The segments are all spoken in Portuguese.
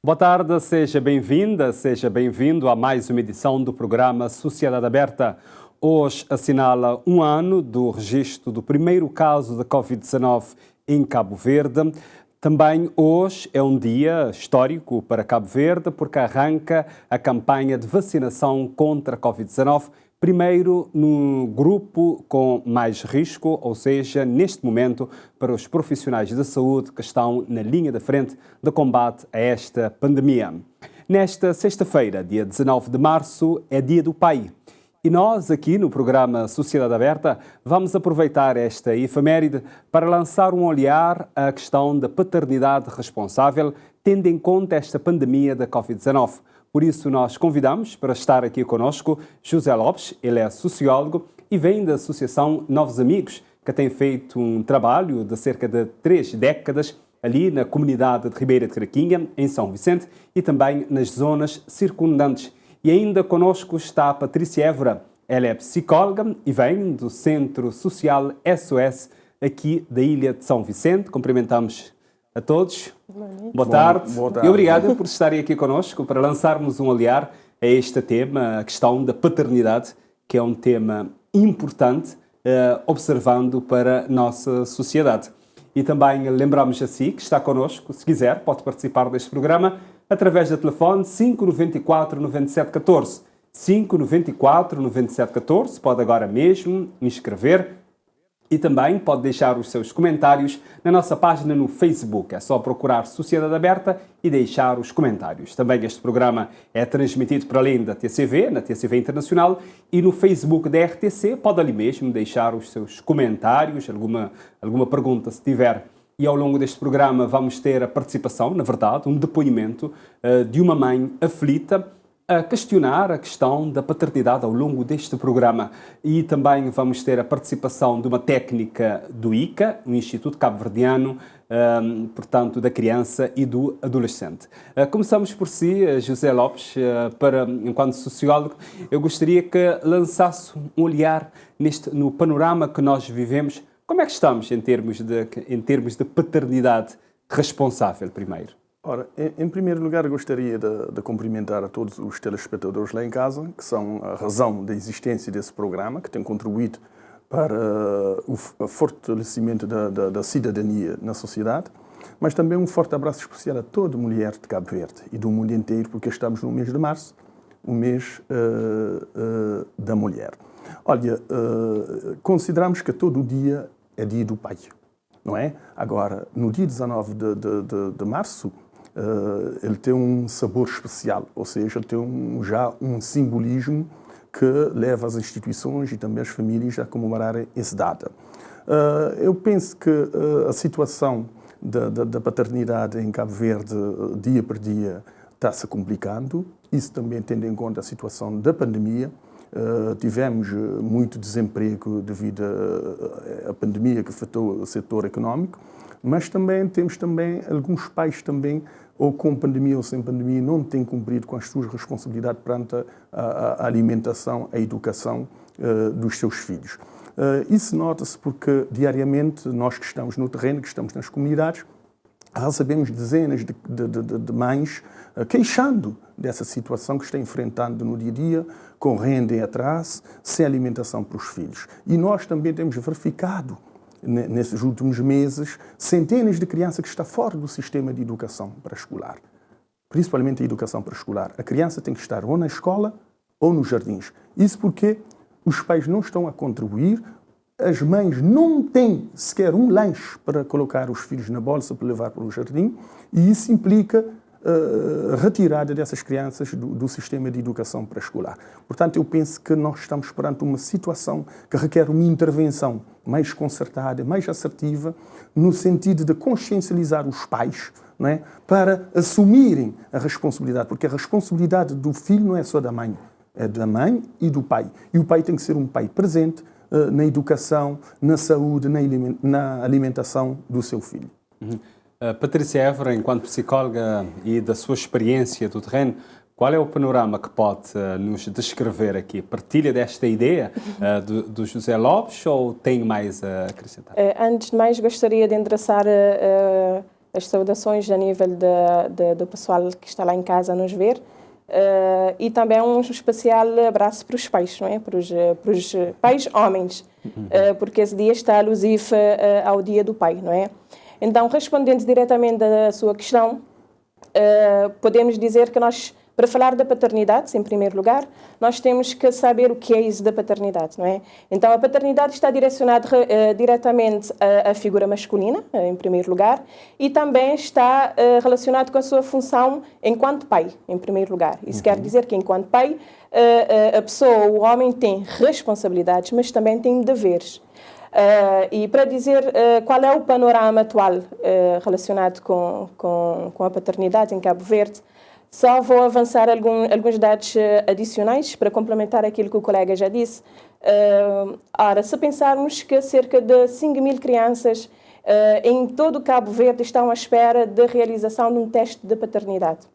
Boa tarde, seja bem-vinda, seja bem-vindo a mais uma edição do programa Sociedade Aberta. Hoje assinala um ano do registro do primeiro caso de Covid-19 em Cabo Verde. Também hoje é um dia histórico para Cabo Verde, porque arranca a campanha de vacinação contra a Covid-19, primeiro no grupo com mais risco, ou seja, neste momento, para os profissionais de saúde que estão na linha de frente de combate a esta pandemia. Nesta sexta-feira, dia 19 de março, é Dia do Pai. E nós, aqui no programa Sociedade Aberta, vamos aproveitar esta efeméride para lançar um olhar à questão da paternidade responsável, tendo em conta esta pandemia da Covid-19. Por isso, nós convidamos para estar aqui conosco José Lopes, ele é sociólogo e vem da Associação Novos Amigos, que tem feito um trabalho de cerca de 3 décadas ali na comunidade de Ribeira de Craquinha, em São Vicente, e também nas zonas circundantes. E ainda conosco está a Patrícia Évora. Ela é psicóloga e vem do Centro Social SOS aqui da Ilha de São Vicente. Cumprimentamos a todos. Boa tarde. Boa tarde. E obrigado por estarem aqui conosco para lançarmos um olhar a este tema, a questão da paternidade, que é um tema importante, observando para a nossa sociedade. E também lembramos a si que está connosco, se quiser, pode participar deste programa através do telefone 594 97 14. 594 97 14, pode agora mesmo inscrever e também pode deixar os seus comentários na nossa página no Facebook. É só procurar Sociedade Aberta e deixar os comentários. Também este programa é transmitido para além da TCV, na TCV Internacional, e no Facebook da RTC. Pode ali mesmo deixar os seus comentários, alguma pergunta se tiver. E ao longo deste programa vamos ter a participação, na verdade, um depoimento de uma mãe aflita a questionar a questão da paternidade ao longo deste programa. E também vamos ter a participação de uma técnica do ICA, o Instituto Cabo-Verdiano, portanto, da criança e do adolescente. Começamos por si, José Lopes, enquanto sociólogo, eu gostaria que lançasse um olhar no panorama que nós vivemos. Como é que estamos em termos de paternidade responsável, primeiro? Ora, em primeiro lugar, gostaria de cumprimentar a todos os telespectadores lá em casa, que são a razão da existência desse programa, que tem contribuído para o fortalecimento da cidadania na sociedade, mas também um forte abraço especial a toda mulher de Cabo Verde e do mundo inteiro, porque estamos no mês de março, o mês da mulher. Olha, consideramos que todo dia é dia do pai, não é? Agora, no dia 19 de março, ele tem um sabor especial, ou seja, tem já um simbolismo que leva as instituições e também as famílias a comemorarem essa data. Eu penso que a situação da paternidade em Cabo Verde, dia por dia, está-se complicando. Isso também tendo em conta a situação da pandemia. Tivemos muito desemprego devido à pandemia que afetou o setor económico, mas também temos alguns pais também, ou com pandemia ou sem pandemia, não têm cumprido com as suas responsabilidades perante a alimentação, a educação dos seus filhos. Isso nota-se porque diariamente nós que estamos no terreno, que estamos nas comunidades, recebemos dezenas de mães queixando dessa situação que está enfrentando no dia a dia, com renda em atraso, sem alimentação para os filhos. E nós também temos verificado, nesses últimos meses, centenas de crianças que estão fora do sistema de educação pré-escolar, principalmente a educação pré-escolar. A criança tem que estar ou na escola ou nos jardins. Isso porque os pais não estão a contribuir, as mães não têm sequer um lanche para colocar os filhos na bolsa para levar para o jardim, e isso implica retirada dessas crianças do sistema de educação pré-escolar. Portanto, eu penso que nós estamos perante uma situação que requer uma intervenção mais concertada, mais assertiva, no sentido de consciencializar os pais, não é? Para assumirem a responsabilidade, porque a responsabilidade do filho não é só da mãe, é da mãe e do pai. E o pai tem que ser um pai presente na educação, na saúde, na alimentação do seu filho. Patrícia Évora, enquanto psicóloga e da sua experiência do terreno, qual é o panorama que pode nos descrever aqui? Partilha desta ideia do José Lopes ou tem mais a acrescentar? Antes de mais, gostaria de endereçar as saudações a nível do pessoal que está lá em casa a nos ver. E também um especial abraço para os pais, não é? Para os pais homens, porque esse dia está alusivo ao Dia do Pai, não é? Então, respondendo diretamente à sua questão, podemos dizer que nós, para falar da paternidade, em primeiro lugar, nós temos que saber o que é isso da paternidade, não é? Então, a paternidade está direcionada diretamente à figura masculina, em primeiro lugar, e também está relacionado com a sua função enquanto pai, em primeiro lugar. Isso quer dizer que, enquanto pai, a pessoa, o homem, tem responsabilidades, mas também tem deveres. E para dizer qual é o panorama atual relacionado com a paternidade em Cabo Verde, só vou avançar alguns dados adicionais para complementar aquilo que o colega já disse. Ora, se pensarmos que cerca de 5.000 crianças em todo o Cabo Verde estão à espera da realização de um teste de paternidade.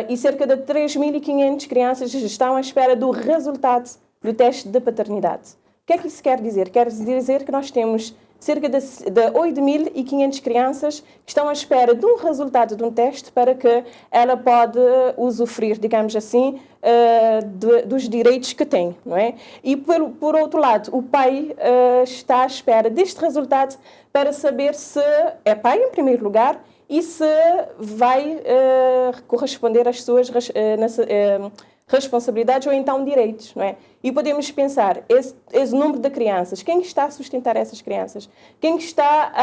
E cerca de 3.500 crianças estão à espera do resultado do teste de paternidade. O que é que isso quer dizer? Quer dizer que nós temos cerca de 8.500 crianças que estão à espera de um resultado de um teste para que ela pode usufruir, digamos assim, dos direitos que tem, não é? E, por outro lado, o pai está à espera deste resultado para saber se é pai, em primeiro lugar, e se vai corresponder às suas responsabilidades ou então direitos, não é? E podemos pensar, esse número de crianças, quem está a sustentar essas crianças? Quem está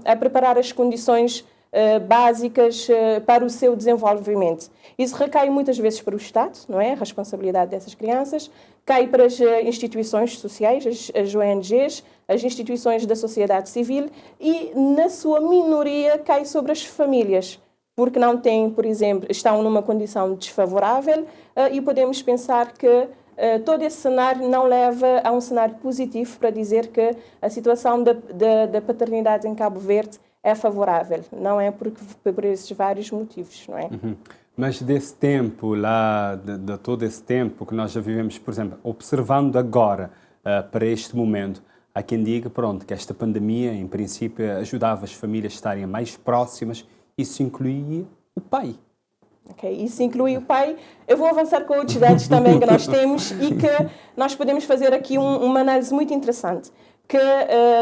a preparar as condições básicas para o seu desenvolvimento? Isso recai muitas vezes para o Estado, não é? A responsabilidade dessas crianças, cai para as instituições sociais, as ONGs, as instituições da sociedade civil e, na sua minoria, cai sobre as famílias, porque não têm, por exemplo, estão numa condição desfavorável e podemos pensar que todo esse cenário não leva a um cenário positivo para dizer que a situação da paternidade em Cabo Verde é favorável. Não é por esses vários motivos, não é? Mas desse tempo, de todo esse tempo que nós já vivemos, por exemplo, observando agora para este momento, há quem diga, pronto, que esta pandemia, em princípio, ajudava as famílias a estarem mais próximas. Isso incluía o pai. Okay, isso inclui o pai. Eu vou avançar com outros dados também que nós temos e que nós podemos fazer aqui uma análise muito interessante. Que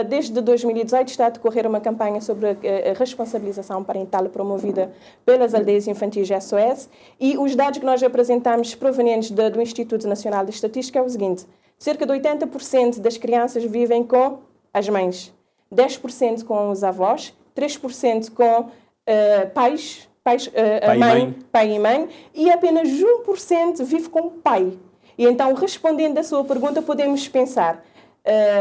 desde 2018 está a decorrer uma campanha sobre a responsabilização parental promovida pelas aldeias infantis SOS e os dados que nós apresentamos provenientes do Instituto Nacional de Estatística é o seguinte: cerca de 80% das crianças vivem com as mães, 10% com os avós, 3% com pai e mãe, e apenas 1% vive com o pai. E então, respondendo à sua pergunta, podemos pensar,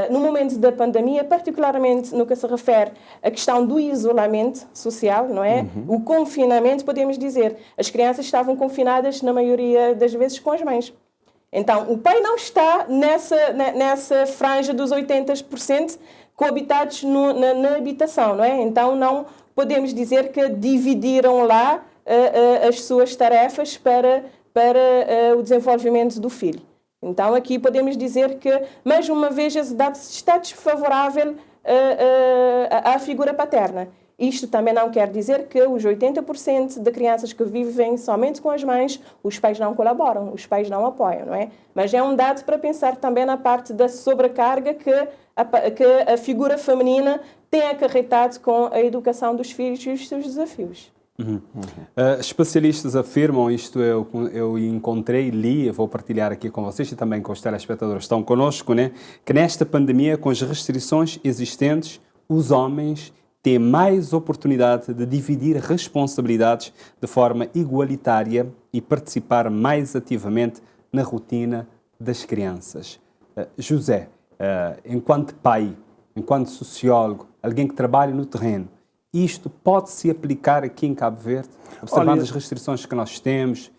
no momento da pandemia, particularmente no que se refere à questão do isolamento social, não é? O confinamento, podemos dizer, as crianças estavam confinadas, na maioria das vezes, com as mães. Então, o pai não está nessa franja dos 80% coabitados na habitação, não é? Então, não podemos dizer que dividiram lá as suas tarefas para o desenvolvimento do filho. Então, aqui podemos dizer que, mais uma vez, esse dado está desfavorável à figura paterna. Isto também não quer dizer que os 80% de crianças que vivem somente com as mães, os pais não colaboram, os pais não apoiam, não é? Mas é um dado para pensar também na parte da sobrecarga que a figura feminina tem acarretado com a educação dos filhos e os seus desafios. Especialistas afirmam, isto eu encontrei, li, vou partilhar aqui com vocês e também com os telespectadores que estão connosco, né, que nesta pandemia, com as restrições existentes, os homens têm mais oportunidade de dividir responsabilidades de forma igualitária e participar mais ativamente na rotina das crianças. José, enquanto pai, enquanto sociólogo, alguém que trabalha no terreno, isto pode-se aplicar aqui em Cabo Verde, observando as restrições que nós temos,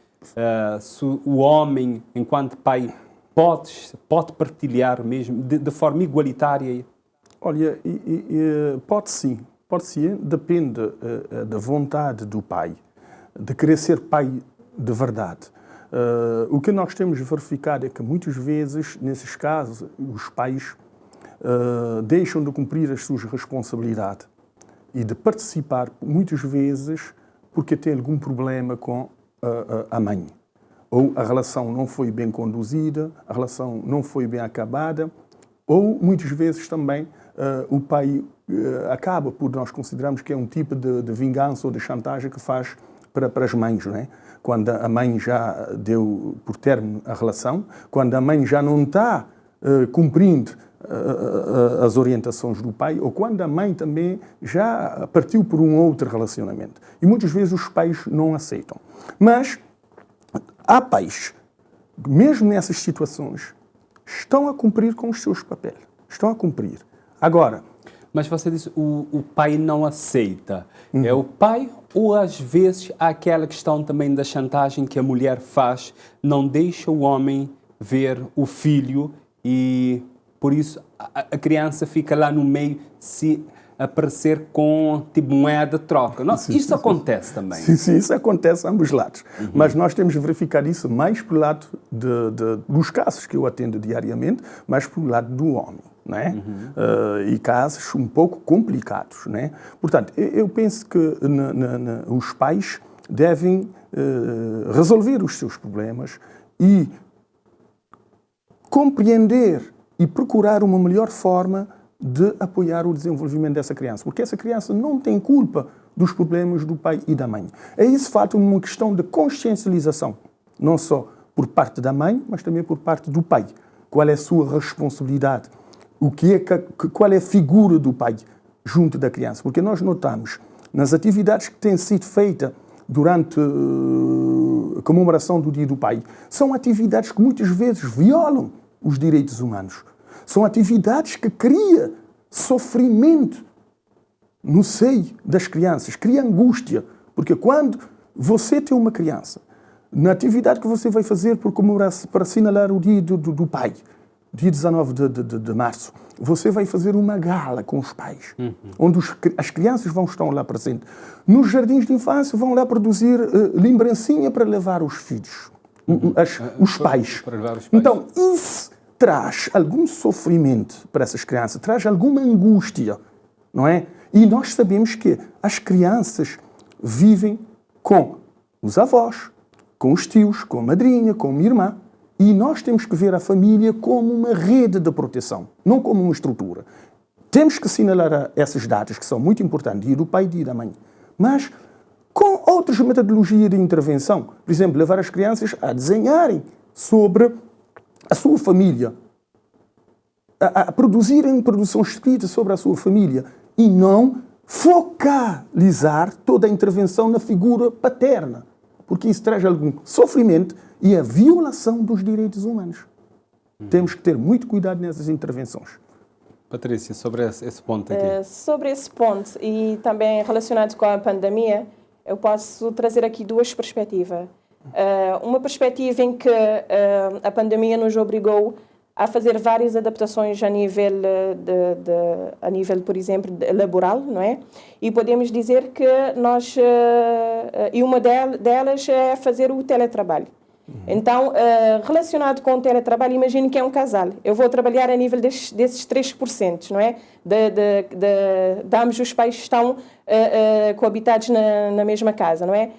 se o homem, enquanto pai, pode partilhar mesmo de forma igualitária? Olha, pode sim, depende da vontade do pai, de querer ser pai de verdade. O que nós temos verificado é que muitas vezes, nesses casos, os pais deixam de cumprir as suas responsabilidades. e de participar, muitas vezes, porque tem algum problema com a mãe. Ou a relação não foi bem conduzida, a relação não foi bem acabada, ou muitas vezes também o pai acaba por nós considerarmos que é um tipo de vingança ou de chantagem que faz para as mães, não é? Quando a mãe já deu por término a relação, quando a mãe já não está cumprindo as orientações do pai, ou quando a mãe também já partiu por um outro relacionamento. E muitas vezes os pais não aceitam. Mas há pais, mesmo nessas situações, estão a cumprir com os seus papéis. Estão a cumprir. Agora... Mas você disse o pai não aceita. É o pai ou às vezes há aquela questão também da chantagem que a mulher faz, não deixa o homem ver o filho e por isso a criança fica lá no meio se aparecer com tipo moeda de troca. Não, isso acontece também. Sim, isso acontece a ambos lados. Mas nós temos de verificar isso mais pelo lado dos casos que eu atendo diariamente, mais pelo lado do homem. Não é? E casos um pouco complicados. Não é? Portanto, eu penso que os pais devem resolver os seus problemas e compreender e procurar uma melhor forma de apoiar o desenvolvimento dessa criança, porque essa criança não tem culpa dos problemas do pai e da mãe. É isso, de fato, uma questão de consciencialização, não só por parte da mãe, mas também por parte do pai. Qual é a sua responsabilidade? Qual é a figura do pai junto da criança? Porque nós notamos, nas atividades que têm sido feitas durante a comemoração do Dia do Pai, são atividades que muitas vezes violam os direitos humanos. São atividades que criam sofrimento no seio das crianças, cria angústia. Porque quando você tem uma criança, na atividade que você vai fazer para assinalar o Dia do Pai, dia 19 de março, você vai fazer uma gala com os pais, onde as crianças vão estar lá presentes. Nos jardins de infância vão lá produzir lembrancinha para levar os filhos, os pais. Então, isso traz algum sofrimento para essas crianças, traz alguma angústia, não é? E nós sabemos que as crianças vivem com os avós, com os tios, com a madrinha, com a irmã, e nós temos que ver a família como uma rede de proteção, não como uma estrutura. Temos que assinalar essas datas que são muito importantes, dia do pai e dia da mãe, mas com outras metodologias de intervenção. Por exemplo, levar as crianças a desenharem sobre a sua família, a produzirem produção escrita sobre a sua família e não focalizar toda a intervenção na figura paterna, porque isso traz algum sofrimento e a violação dos direitos humanos. Temos que ter muito cuidado nessas intervenções. Patrícia, sobre esse ponto aqui. Sobre esse ponto e também relacionado com a pandemia, eu posso trazer aqui duas perspectivas. Uma perspectiva em que a pandemia nos obrigou a fazer várias adaptações a nível, por exemplo, laboral, não é? E podemos dizer que nós... e uma delas é fazer o teletrabalho. Então, relacionado com o teletrabalho, imagine que é um casal. Eu vou trabalhar a nível desses 3%, não é? De ambos os pais estão coabitados na mesma casa, não é?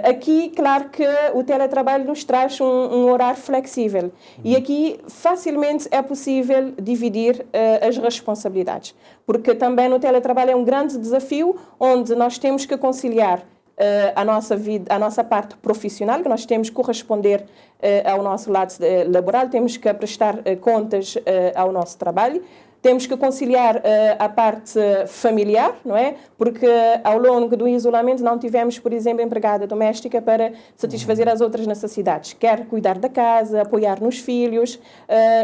Aqui, claro que o teletrabalho nos traz um horário flexível. E aqui, facilmente, é possível dividir as responsabilidades. Porque também no teletrabalho é um grande desafio, onde nós temos que conciliar a nossa vida, a nossa parte profissional, que nós temos que corresponder ao nosso lado laboral, temos que prestar contas ao nosso trabalho, temos que conciliar a parte familiar, não é? Porque ao longo do isolamento não tivemos, por exemplo, empregada doméstica para satisfazer as outras necessidades. Quer cuidar da casa, apoiar nos filhos.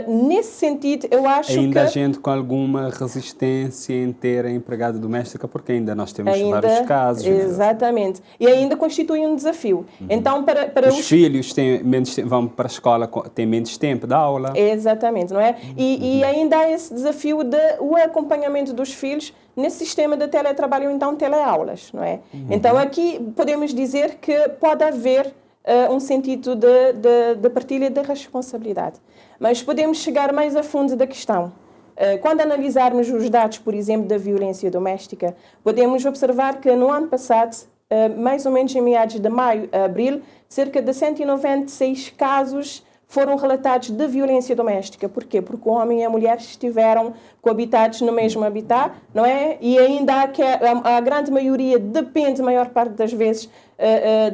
Nesse sentido, eu acho que... Ainda há gente com alguma resistência em ter a empregada doméstica, porque ainda nós temos vários casos. Exatamente. E ainda constitui um desafio. Então, para os filhos têm menos tempo, vão para a escola, têm menos tempo de aula. Exatamente, não é? E ainda há esse desafio o acompanhamento dos filhos nesse sistema de teletrabalho ou então teleaulas, não é? Então aqui podemos dizer que pode haver um sentido de partilha de responsabilidade. Mas podemos chegar mais a fundo da questão. Quando analisarmos os dados, por exemplo, da violência doméstica, podemos observar que no ano passado, mais ou menos em meados de maio a abril, cerca de 196 casos foram relatados de violência doméstica. Por quê? Porque o homem e a mulher estiveram coabitados no mesmo habitat, não é? E ainda há que a grande maioria depende, a maior parte das vezes,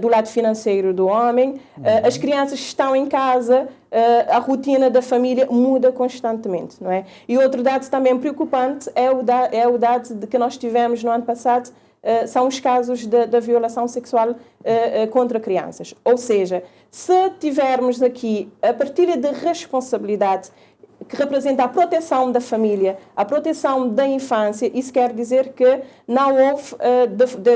do lado financeiro do homem. As crianças estão em casa, a rotina da família muda constantemente, não é? E outro dado também preocupante é o dado de que nós tivemos no ano passado, são os casos da violação sexual contra crianças. Ou seja, se tivermos aqui a partilha de responsabilidade que representa a proteção da família, a proteção da infância, isso quer dizer que não houve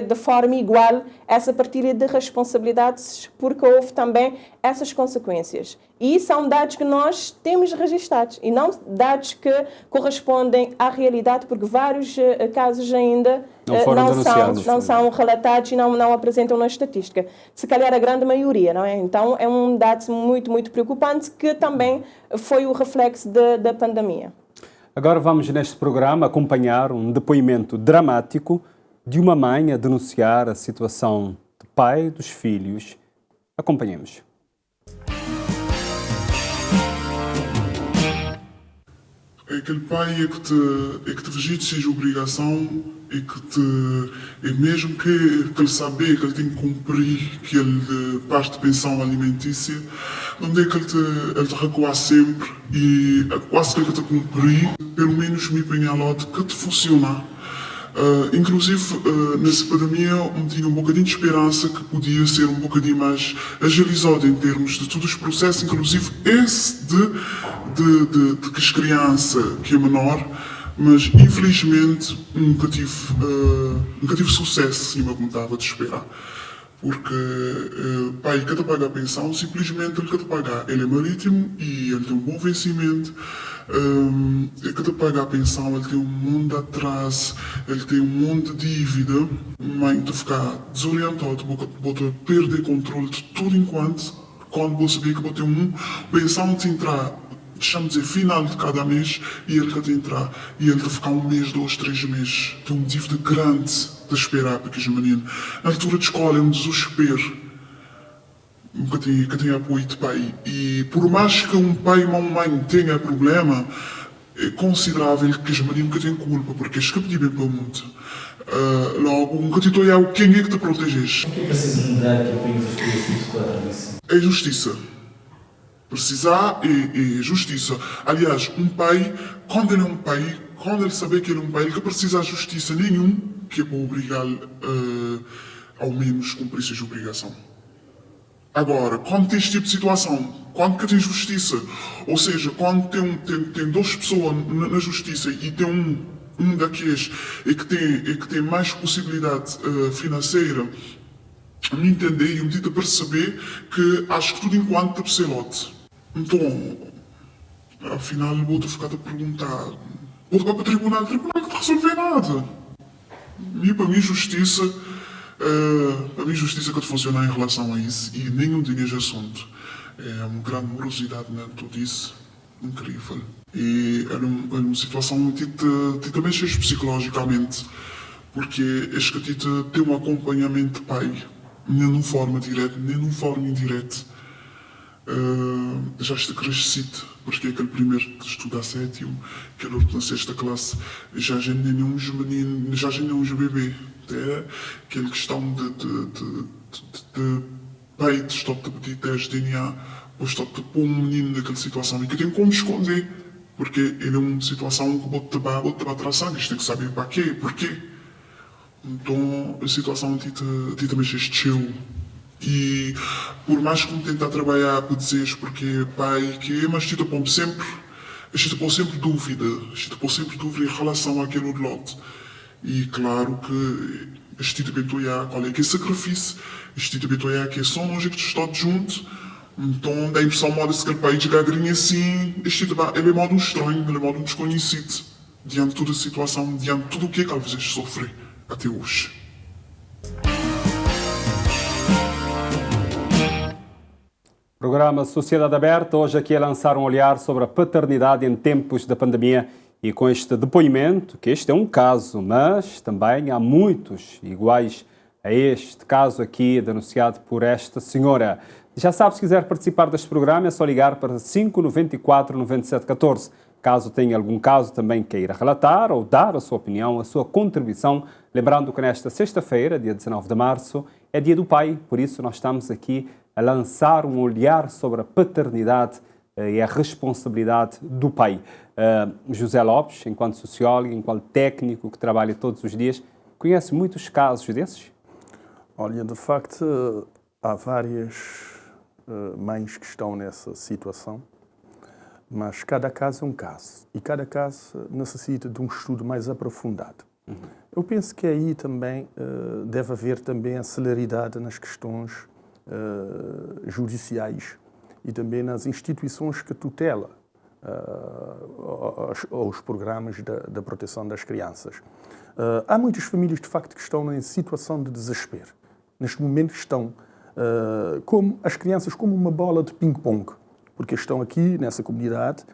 de forma igual essa partilha de responsabilidades, porque houve também essas consequências. E são dados que nós temos registrados e não dados que correspondem à realidade, porque vários casos ainda não são relatados e não apresentam na estatística. Se calhar a grande maioria, não é? Então é um dado muito, muito preocupante que também foi o reflexo da pandemia. Agora vamos neste programa acompanhar um depoimento dramático de uma mãe a denunciar a situação do pai dos filhos. Acompanhemos. Aquele pai é que te vigite seja obrigação e mesmo que ele saber que ele tem que cumprir aquele parte de pensão alimentícia, não é que ele te recua sempre e quase que ele te cumprir, pelo menos me penhalote que te funciona. Inclusive, nessa pandemia, eu tinha um bocadinho de esperança que podia ser um bocadinho mais agilizado em termos de todos os processos, inclusive esse de que as crianças, que é menor, mas infelizmente nunca tive sucesso em como estava a esperar. Porque o pai que te paga a pensão, simplesmente ele que te paga, ele é marítimo e ele tem um bom vencimento. Ele que te paga a pensão, ele tem um monte de atraso, ele tem um monte de dívida. Mãe, tu ficar desorientado, você perder controle de tudo enquanto, quando você vê que você tem um pensão de entrar, deixamos dizer, final de cada mês, e ele que te entrar, e ele te ficar 1 mês, 2, 3 meses. Tem um dívida grande de esperar para que os meninos. Na altura de escola é um desespero. Que tem apoio de pai. E por mais que um pai e uma mãe tenham problema, é considerável que os meninos que têm culpa, porque eles que pedem bem para o mundo. Logo, um catito é o quem é que te proteges. O que é preciso mudar que o país esteja isso? É justiça. Precisar é justiça. Aliás, um pai, quando ele é um pai, quando ele sabe que ele é um pai, ele não precisa de justiça nenhum que é para obrigá-lo ao menos cumprir essa obrigação. Agora, quando tem este tipo de situação, quando que tem justiça, ou seja, quando tem 2 pessoas na justiça e tem um daqueles que tem mais possibilidade financeira, me entender e me dizer perceber que acho que tudo enquanto está pselote. Então, afinal, vou ficar a perguntar, vou para o tribunal que não resolver nada. E para mim, justiça que funciona em relação a isso e nenhum dinheiro de assunto. É uma grande morosidade, né? Tudo isso. Incrível. E era uma situação que também mexe psicologicamente, porque este que tem um acompanhamento de pai, nem numa forma direta, nem numa forma indireta. Já está crescido, porque aquele primeiro que estuda a 7º, aquele outro na 6ª classe, já nem uns meninos, já nem uns bebê. É aquela questão de pai de estar a pedir teste de DNA, ou estar a pôr um menino naquela situação e que tem como esconder, porque ele é uma situação que bota para traçar, isto tem que saber para quê, porquê. Então a situação também se esteu. E por mais que me tentar trabalhar para dizer porque pai que é, mas te põe sempre dúvida em relação àquele outro lote. E claro que este tipo de qual é que é sacrifício, este tipo de que é só longe que estão juntos, então dá a impressão moda se aquele pai de gagrinha assim, este tipo ele é modo estranho, ele é modo desconhecido, diante de toda a situação, diante de tudo o que ele vezes sofre até hoje. Programa Sociedade Aberta, hoje aqui a lançar um olhar sobre a paternidade em tempos da pandemia E com este depoimento, que este é um caso, mas também há muitos iguais a este caso aqui denunciado por esta senhora. Já sabe, se quiser participar deste programa é só ligar para 594-9714. Caso tenha algum caso também queira relatar ou dar a sua opinião, a sua contribuição, lembrando que nesta sexta-feira, dia 19 de março, é dia do pai, por isso nós estamos aqui a lançar um olhar sobre a paternidade e a responsabilidade do pai. José Lopes, enquanto sociólogo, enquanto técnico que trabalha todos os dias, conhece muitos casos desses? Olha, de facto, há várias mães que estão nessa situação, mas cada caso é um caso e cada caso necessita de um estudo mais aprofundado. Eu penso que aí também deve haver também a celeridade nas questões judiciais e também nas instituições que tutelam os programas da proteção das crianças. Há muitas famílias, de facto, que estão em situação de desespero. Neste momento estão como as crianças como uma bola de ping-pong, porque estão aqui nessa comunidade,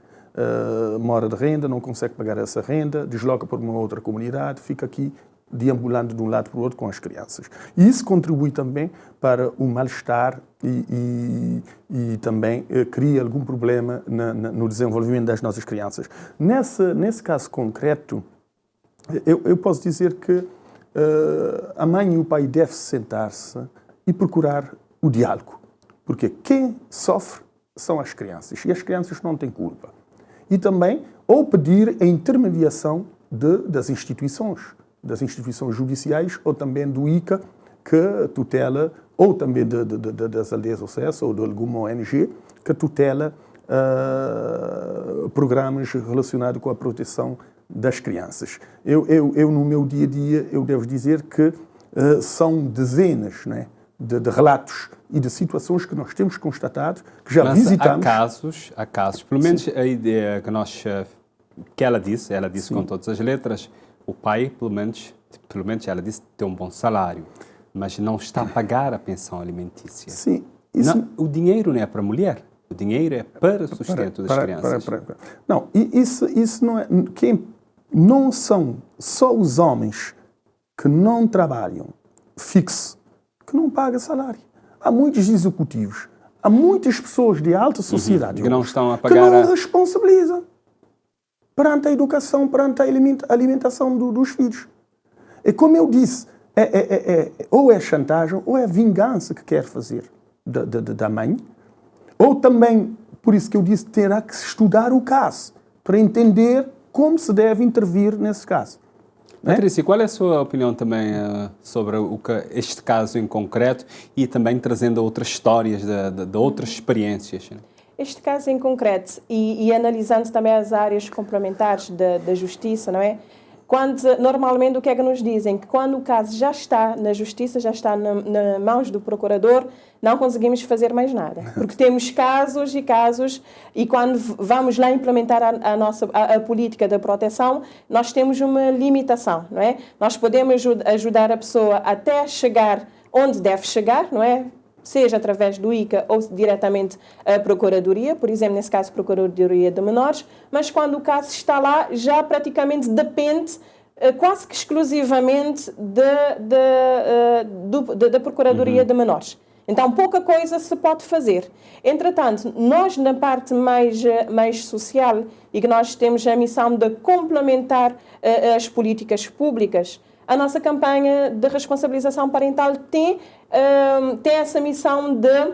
mora de renda, não consegue pagar essa renda, desloca para uma outra comunidade, fica aqui deambulando de um lado para o outro com as crianças. E isso contribui também para o mal-estar e também cria algum problema no desenvolvimento das nossas crianças. Nesse caso concreto, eu posso dizer que a mãe e o pai devem sentar-se e procurar o diálogo, porque quem sofre são as crianças e as crianças não têm culpa. E também, ou pedir a intermediação das instituições judiciais ou também do ICA, que tutela, ou também das aldeias do acesso ou de alguma ONG, que tutela programas relacionados com a proteção das crianças. Eu no meu dia-a-dia, eu devo dizer que são dezenas, né, de relatos e de situações que nós temos constatado, que já visitamos. Há casos, pelo menos a ideia que ela disse Sim. Com todas as letras, o pai, pelo menos ela disse, tem um bom salário, mas não está a pagar a pensão alimentícia. Sim. O dinheiro não é para a mulher, o dinheiro é para o sustento das crianças. Não, isso não é... Não são só os homens que não trabalham fixo, que não pagam salário. Há muitos executivos, há muitas pessoas de alta sociedade que não estão a pagar, que não responsabilizam perante a educação, perante a alimentação dos filhos. E como eu disse, ou é chantagem, ou é vingança que quer fazer da mãe, ou também, por isso que eu disse, terá que estudar o caso, para entender como se deve intervir nesse caso. Patrícia, qual é a sua opinião também sobre este caso em concreto e também trazendo outras histórias de outras experiências? Este caso em concreto e analisando também as áreas complementares da justiça, não é? Normalmente o que é que nos dizem? Que quando o caso já está na justiça, já está nas mãos do procurador, não conseguimos fazer mais nada. Porque temos casos e quando vamos lá implementar a política da proteção, nós temos uma limitação, não é? Nós podemos ajudar a pessoa até chegar onde deve chegar, não é? Seja através do ICA ou diretamente a Procuradoria, por exemplo, nesse caso, Procuradoria de Menores, mas quando o caso está lá, já praticamente depende quase que exclusivamente da Procuradoria de Menores. Então, pouca coisa se pode fazer. Entretanto, nós, na parte mais social, e que nós temos a missão de complementar as políticas públicas, a nossa campanha de responsabilização parental tem essa missão de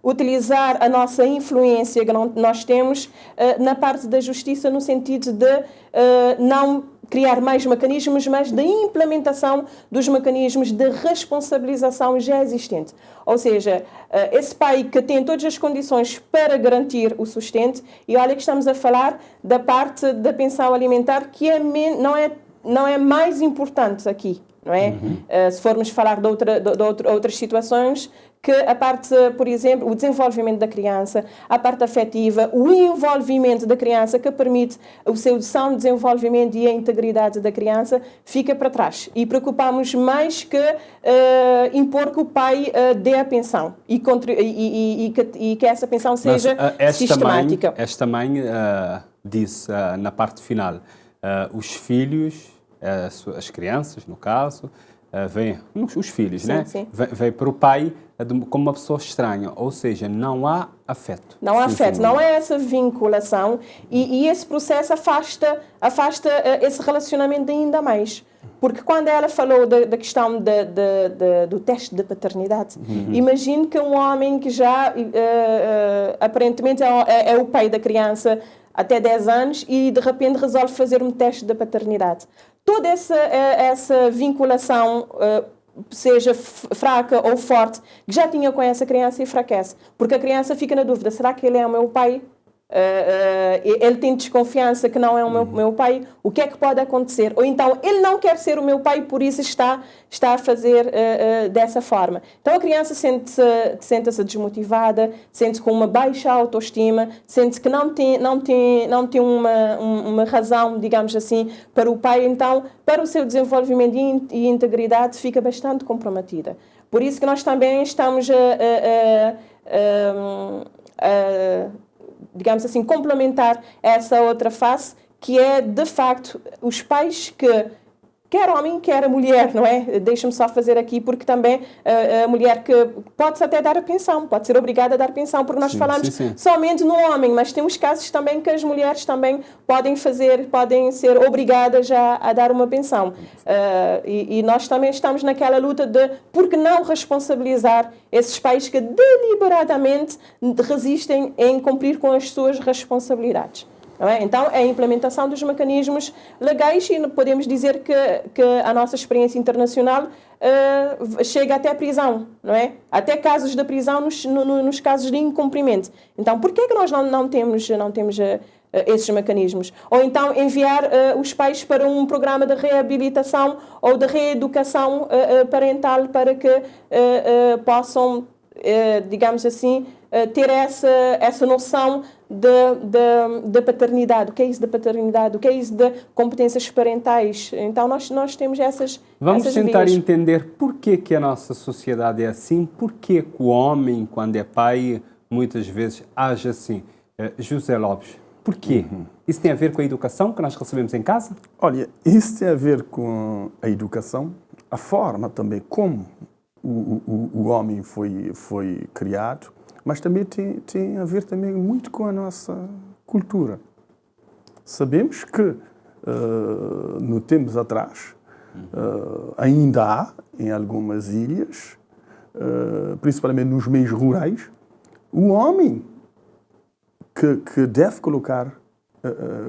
utilizar a nossa influência que nós temos na parte da justiça, no sentido de não criar mais mecanismos, mas da implementação dos mecanismos de responsabilização já existente. Ou seja, esse pai que tem todas as condições para garantir o sustento, e olha que estamos a falar da parte da pensão alimentar, que não é mais importante aqui. não é? Se formos falar de outras situações, que a parte, por exemplo, o desenvolvimento da criança, a parte afetiva, o envolvimento da criança que permite o seu são desenvolvimento e a integridade da criança fica para trás. E preocupamos mais que impor que o pai dê a pensão e que essa pensão seja sistemática. Esta mãe disse na parte final, os filhos, as crianças, no caso, vêm, os filhos, sim, né? Sim. Vêm para o pai como uma pessoa estranha, ou seja, não há afeto. Não há afeto, não é essa vinculação e esse processo afasta esse relacionamento ainda mais. Porque quando ela falou da questão do teste de paternidade, imagine que um homem que já aparentemente é o pai da criança até 10 anos e de repente resolve fazer um teste de paternidade. Toda essa vinculação, seja fraca ou forte, que já tinha com essa criança, enfraquece. Porque a criança fica na dúvida, será que ele é o meu pai? Ele tem desconfiança que não é o meu pai, o que é que pode acontecer? Ou então ele não quer ser o meu pai, por isso está a fazer dessa forma. Então a criança sente-se desmotivada, sente-se com uma baixa autoestima, sente-se que não tem uma razão, digamos assim, para o pai, então para o seu desenvolvimento e integridade fica bastante comprometida. Por isso que nós também estamos digamos assim, complementar essa outra face, que é, de facto, os pais que, quer homem, quer a mulher, não é? Deixa-me só fazer aqui, porque também a mulher que pode-se até dar a pensão, pode ser obrigada a dar pensão, porque nós falamos somente no homem, mas temos casos também que as mulheres também podem ser obrigadas a dar uma pensão. E nós também estamos naquela luta de por que não responsabilizar esses pais que deliberadamente resistem em cumprir com as suas responsabilidades. Não é? Então, é a implementação dos mecanismos legais e podemos dizer que a nossa experiência internacional chega até a prisão, não é? Até casos de prisão nos casos de incumprimento. Então, por que é que nós não temos esses mecanismos? Ou então enviar os pais para um programa de reabilitação ou de reeducação parental para que possam, digamos assim, ter essa noção de paternidade. O que é isso de paternidade? O que é isso de competências parentais? Então nós temos essas tentar vias. entender por que a nossa sociedade é assim, por que o homem, quando é pai, muitas vezes age assim. José Lopes, por quê? Isso tem a ver com a educação que nós recebemos em casa? Olha, isso tem a ver com a educação, a forma também como o homem foi criado, mas também tem a ver também muito com a nossa cultura. Sabemos que, no tempos atrás, ainda há, em algumas ilhas, principalmente nos meios rurais, o homem que deve colocar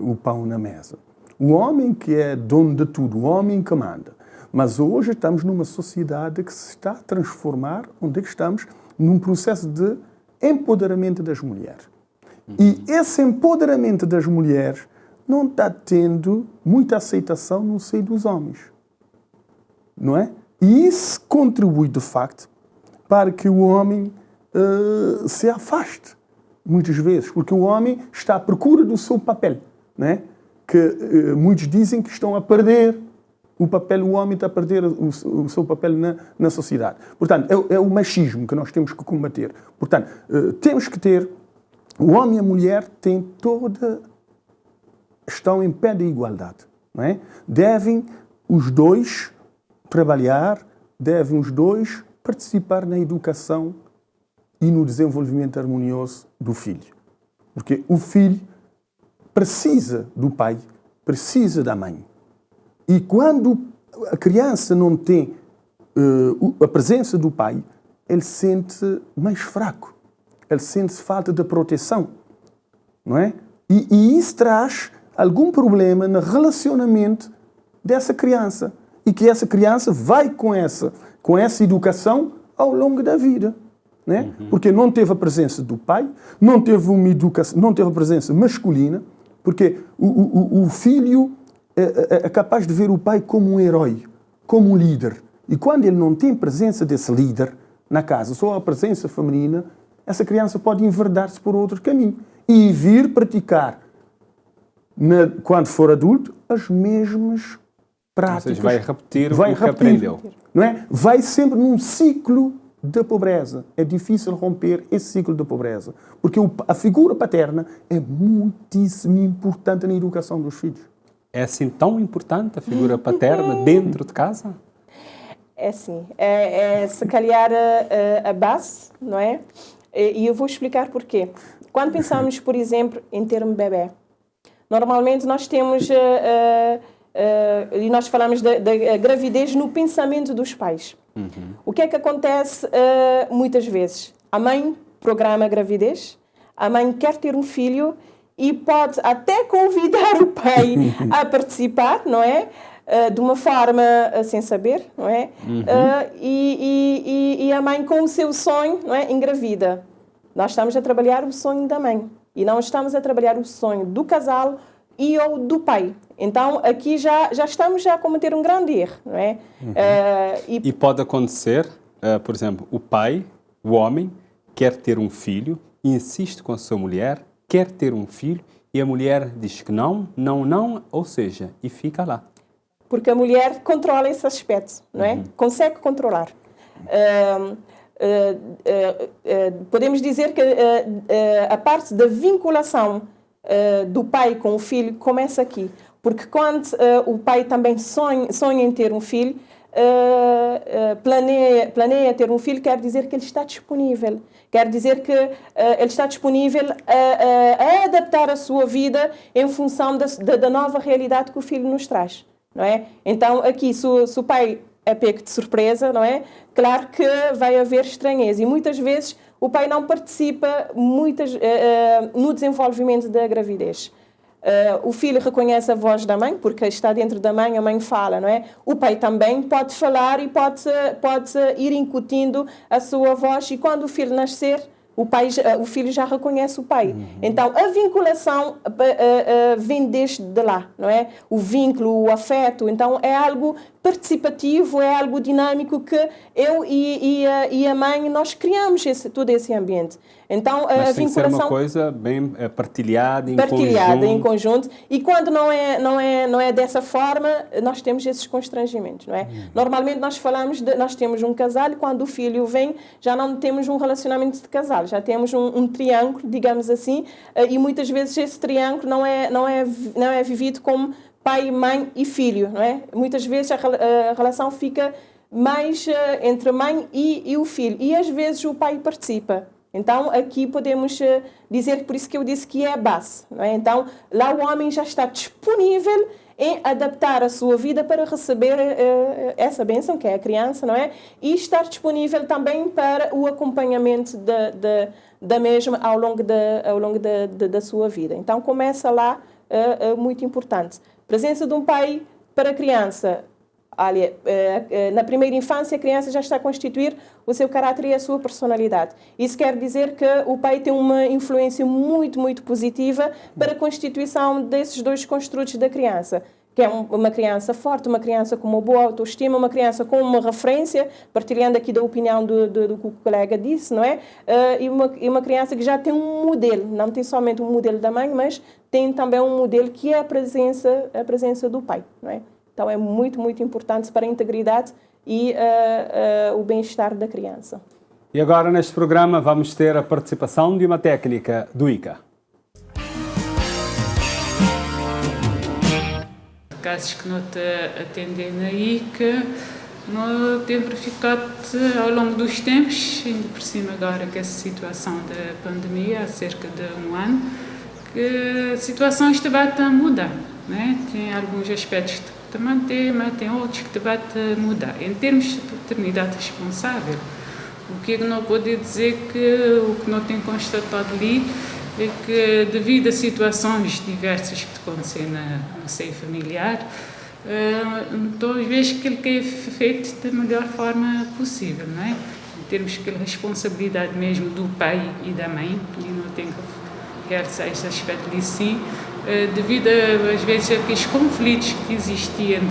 o pão na mesa. O homem que é dono de tudo, o homem que manda. Mas hoje estamos numa sociedade que se está a transformar, onde estamos num processo de empoderamento das mulheres. E esse empoderamento das mulheres não está tendo muita aceitação no seio dos homens. Não é? E isso contribui, de facto, para que o homem se afaste, muitas vezes, porque o homem está à procura do seu papel, não é? Que muitos dizem que estão a perder o homem está a perder o seu papel na sociedade. Portanto, é o machismo que nós temos que combater. Portanto, temos que ter, o homem e a mulher estão em pé de igualdade, não é? Devem os dois trabalhar, devem os dois participar na educação e no desenvolvimento harmonioso do filho. Porque o filho precisa do pai, precisa da mãe. E quando a criança não tem a presença do pai, ele sente mais fraco. Ele sente falta de proteção. Não é? E isso traz algum problema no relacionamento dessa criança. E que essa criança vai com essa educação ao longo da vida. Né? Porque não teve a presença do pai, não teve uma educação, não teve a presença masculina, porque o filho é capaz de ver o pai como um herói, como um líder. E quando ele não tem presença desse líder na casa, só a presença feminina, essa criança pode enverdar-se por outro caminho e vir praticar, quando for adulto, as mesmas práticas. Ou seja, vai repetir o que aprendeu. Não é? Vai sempre num ciclo da pobreza. É difícil romper esse ciclo da pobreza, porque a figura paterna é muitíssimo importante na educação dos filhos. É assim tão importante a figura paterna dentro de casa? É sim. Se calhar a base, não é? E eu vou explicar porquê. Quando pensamos, por exemplo, em ter um bebê, normalmente nós temos... e nós falamos da gravidez no pensamento dos pais. O que é que acontece muitas vezes? A mãe programa a gravidez, a mãe quer ter um filho e pode até convidar o pai a participar, não é? De uma forma sem saber, não é? E a mãe com o seu sonho, não é? Engravida. Nós estamos a trabalhar o sonho da mãe e não estamos a trabalhar o sonho do casal e ou do pai. Então, aqui já estamos a cometer um grande erro, não é? E pode acontecer, por exemplo, o pai, o homem, quer ter um filho, insiste com a sua mulher, quer ter um filho, e a mulher diz que não, ou seja, e fica lá. Porque a mulher controla esse aspecto, não é? Consegue controlar. Podemos dizer que a parte da vinculação do pai com o filho começa aqui. Porque quando o pai também sonha em ter um filho, planeia ter um filho, quer dizer que ele está disponível. Quer dizer que ele está disponível a adaptar a sua vida em função da nova realidade que o filho nos traz. Não é? Então, aqui, se o pai é pego de surpresa, não é? Claro que vai haver estranheza. E muitas vezes o pai não participa no desenvolvimento da gravidez. O filho reconhece a voz da mãe, porque está dentro da mãe, a mãe fala, não é? O pai também pode falar e pode ir incutindo a sua voz, e quando o filho nascer, o filho já reconhece o pai. Então, a vinculação vem desde de lá, não é? O vínculo, o afeto, então é algo participativo, é algo dinâmico que eu e a mãe, nós criamos todo esse ambiente. Então, mas a tem vinculação... que ser uma coisa bem partilhada em conjunto. E quando não é dessa forma, nós temos esses constrangimentos, não é? Normalmente nós temos um casal, e quando o filho vem, já não temos um relacionamento de casal, já temos um triângulo, digamos assim, e muitas vezes esse triângulo não é vivido como pai, mãe e filho, não é? Muitas vezes a relação fica mais entre a mãe e o filho, e às vezes o pai participa. Então, aqui podemos dizer, por isso que eu disse que é a base, não é? Então, lá o homem já está disponível em adaptar a sua vida para receber essa bênção, que é a criança, não é? E estar disponível também para o acompanhamento da mesma ao longo da sua vida. Então, começa lá, muito importante. Presença de um pai para a criança. Olha, na primeira infância, a criança já está a constituir o seu caráter e a sua personalidade. Isso quer dizer que o pai tem uma influência muito, muito positiva para a constituição desses dois construtos da criança, que é uma criança forte, uma criança com uma boa autoestima, uma criança com uma referência, partilhando aqui da opinião do que o colega disse, não é? E uma criança que já tem um modelo, não tem somente um modelo da mãe, mas tem também um modelo que é a presença do pai, não é? Então, é muito, muito importante para a integridade e o bem-estar da criança. E agora, neste programa, vamos ter a participação de uma técnica do ICA. Casos que não te atendem na ICA, não tem verificado ao longo dos tempos, ainda por cima agora com essa situação da pandemia, há cerca de um ano, que a situação está a mudar, né? Tem alguns aspectos que manter, mas tem outros que vai mudar. Em termos de paternidade responsável, o que não pode dizer que o que não tem constatado ali é que, devido a situações diversas que acontecem no seio familiar, então, às vezes que ele é feito da melhor forma possível, não é? Em termos de responsabilidade mesmo do pai e da mãe, e não tem que realçar este aspecto de sim, devido às vezes a aqueles conflitos que existem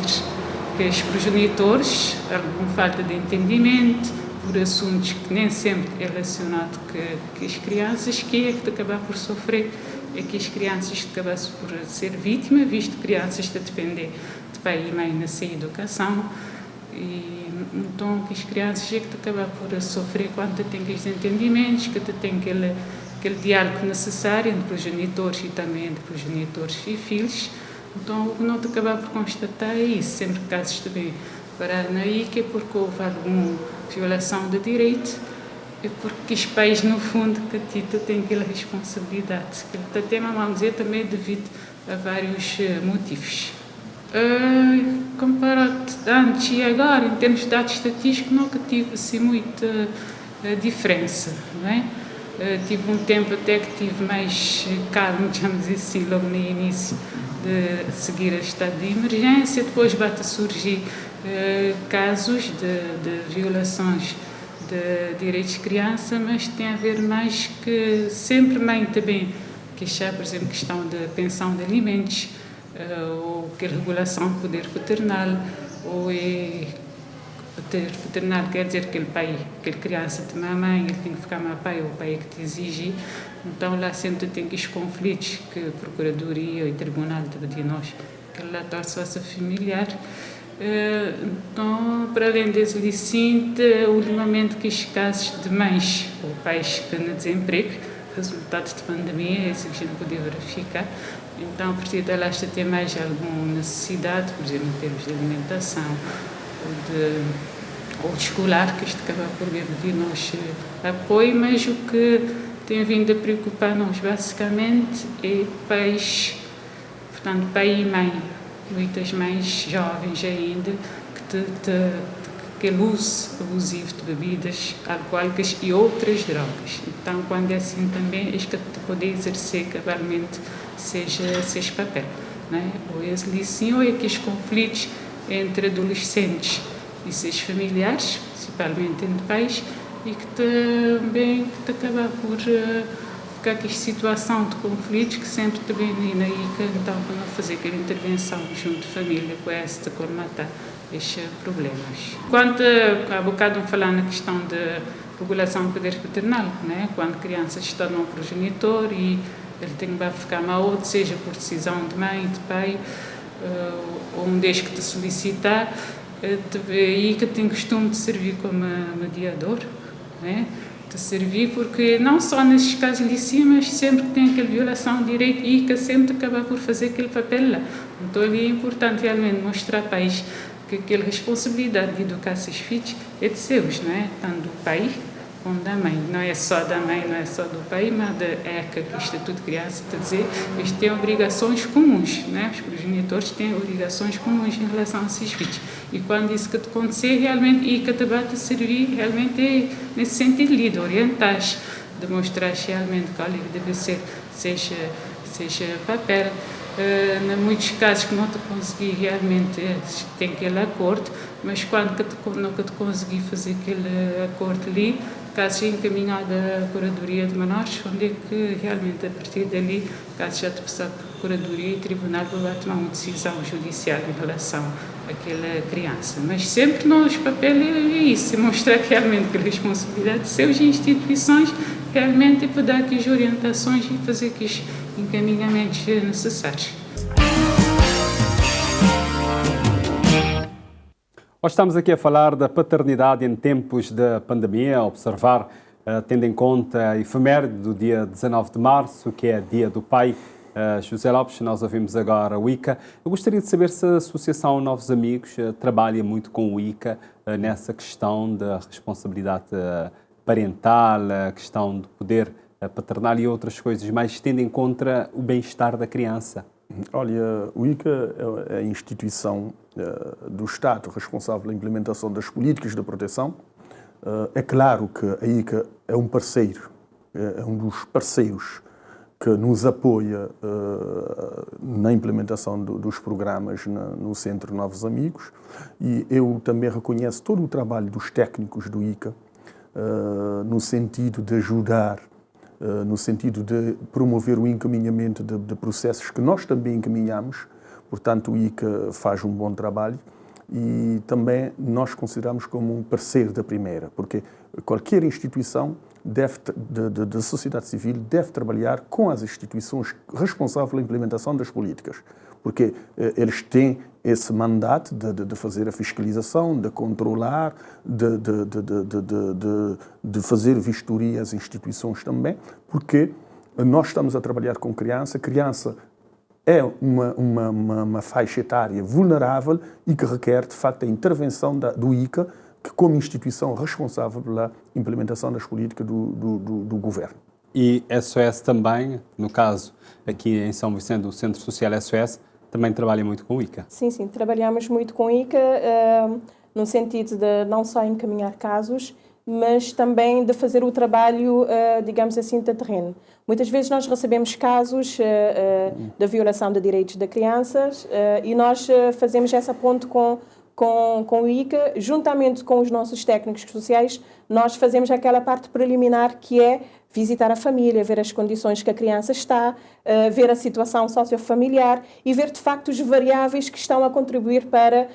que os progenitores, alguma falta de entendimento por assuntos que nem sempre é relacionado com as crianças, que é que acaba por sofrer, é que as crianças acabam por ser vítima, visto crianças que dependem de pai e mãe nessa educação, e então que as crianças é que acabam por sofrer quando têm aqueles entendimentos, que têm aquele diálogo necessário entre progenitores e também entre progenitores e filhos. Então, o que nós acabamos por constatar é isso, sempre que casos também para na ICA, é porque houve alguma violação de direito, é porque os pais, no fundo, que Tito tem aquela responsabilidade. Que ele tem, vamos dizer, também devido a vários motivos. Comparado antes e agora, em termos de dados estatísticos, nunca tive assim muita diferença, não é? Tive um tempo até que tive mais calmo, digamos assim, logo no início de seguir a estado de emergência. Depois bate a surgir casos de violações de direitos de criança, mas tem a ver mais que sempre mãe também queixar, por exemplo, questão da pensão de alimentos, ou que regulação do poder paternal, ou poder paternal quer dizer que aquele criança tem uma mãe, ele tem que ficar com o pai, ou o pai é que te exige. Então lá sempre tem aqueles conflitos que a Procuradoria e o Tribunal de nós, que lá torce-se familiar. Então, para além desse licente, ultimamente que os casos de mães ou pais que estão no desemprego, resultado de pandemia, isso que a gente podia verificar. Então, a partir dela, esta tem mais alguma necessidade, por exemplo, em termos de alimentação ou de escolar, que isto acaba por vir nós apoio, mas o que tem vindo a preocupar-nos basicamente é pais, portanto, pai e mãe, muitas mães jovens ainda, que têm uso abusivo de bebidas alcoólicas e outras drogas. Então, quando é assim também, é que poder exercer cabalmente seja esse papel, não é? Ou esse sim, ou é que os conflitos entre adolescentes e seus familiares, principalmente entre pais, e que também que acaba por ficar aqui situação de conflitos que sempre também na ICA, então, para fazer aquela intervenção junto de família com esta colmatar estes problemas. Quanto há bocado falar na questão da regulação do poder paternal, né? Quando crianças estão no progenitor e ele tem que ficar mal, seja por decisão de mãe, de pai, ou um deles que te solicitar, aí que tem costume de servir como mediador, né? De servir, porque não só nesses casos de cima, mas sempre que tem aquela violação de direito, e que sempre acaba por fazer aquele papel lá. Então, ali é importante realmente mostrar para eles que aquela responsabilidade de educar seus filhos é de seus, não é? Tanto do pai como da mãe. Não é só da mãe, não é só do pai, mas da ECA, que é o Estatuto de Criança, está a dizer, eles têm obrigações comuns, não é? Os progenitores têm obrigações comuns em relação a seus filhos. E quando isso que acontecer, realmente, e que te bate servir, realmente é nesse sentido de orientar, de mostrar realmente qual deve ser, seja papel. Em muitos casos que não te consegui realmente tem aquele acordo, mas quando não te consegui fazer aquele acordo ali, caso encaminhado à Curadoria de Manaus, onde é que realmente a partir dali, caso já te passar para a Curadoria e Tribunal, vai tomar uma decisão judicial em relação àquela criança. Mas sempre nos papéis é isso, é mostrar que realmente a responsabilidade de seus instituições realmente é para dar aquelas orientações e fazer aqueles encaminhamentos necessários. Nós estamos aqui a falar da paternidade em tempos de pandemia, a observar, tendo em conta a efeméride do dia 19 de março, que é Dia do Pai. José Lopes, nós ouvimos agora o ICA. Eu gostaria de saber se a Associação Novos Amigos trabalha muito com o ICA nessa questão da responsabilidade parental, a questão do poder paternal e outras coisas, mas tendo em conta o bem-estar da criança. Olha, o ICA é a instituição do Estado responsável pela implementação das políticas de proteção. É claro que a ICA é um parceiro, é um dos parceiros que nos apoia na implementação dos programas no Centro Novos Amigos, e eu também reconheço todo o trabalho dos técnicos do ICA no sentido de ajudar, no sentido de promover o encaminhamento de processos que nós também encaminhamos. Portanto, o ICA faz um bom trabalho e também nós consideramos como um parceiro da primeira, porque qualquer instituição da sociedade civil deve trabalhar com as instituições responsáveis pela implementação das políticas, porque eles têm esse mandato de fazer a fiscalização, de controlar, de fazer vistoria às instituições também, porque nós estamos a trabalhar com criança é uma faixa etária vulnerável e que requer, de facto, a intervenção do ICA, que como instituição responsável pela implementação das políticas do governo. E SOS também, no caso aqui em São Vicente, o Centro Social SOS, também trabalha muito com o ICA? Sim, trabalhamos muito com o ICA, no sentido de não só encaminhar casos, mas também de fazer o trabalho, digamos assim, de terreno. Muitas vezes nós recebemos casos da violação de direitos de crianças e nós fazemos essa ponte com o ICA, juntamente com os nossos técnicos sociais, nós fazemos aquela parte preliminar que é visitar a família, ver as condições que a criança está, ver a situação sociofamiliar e ver de facto os variáveis que estão a contribuir para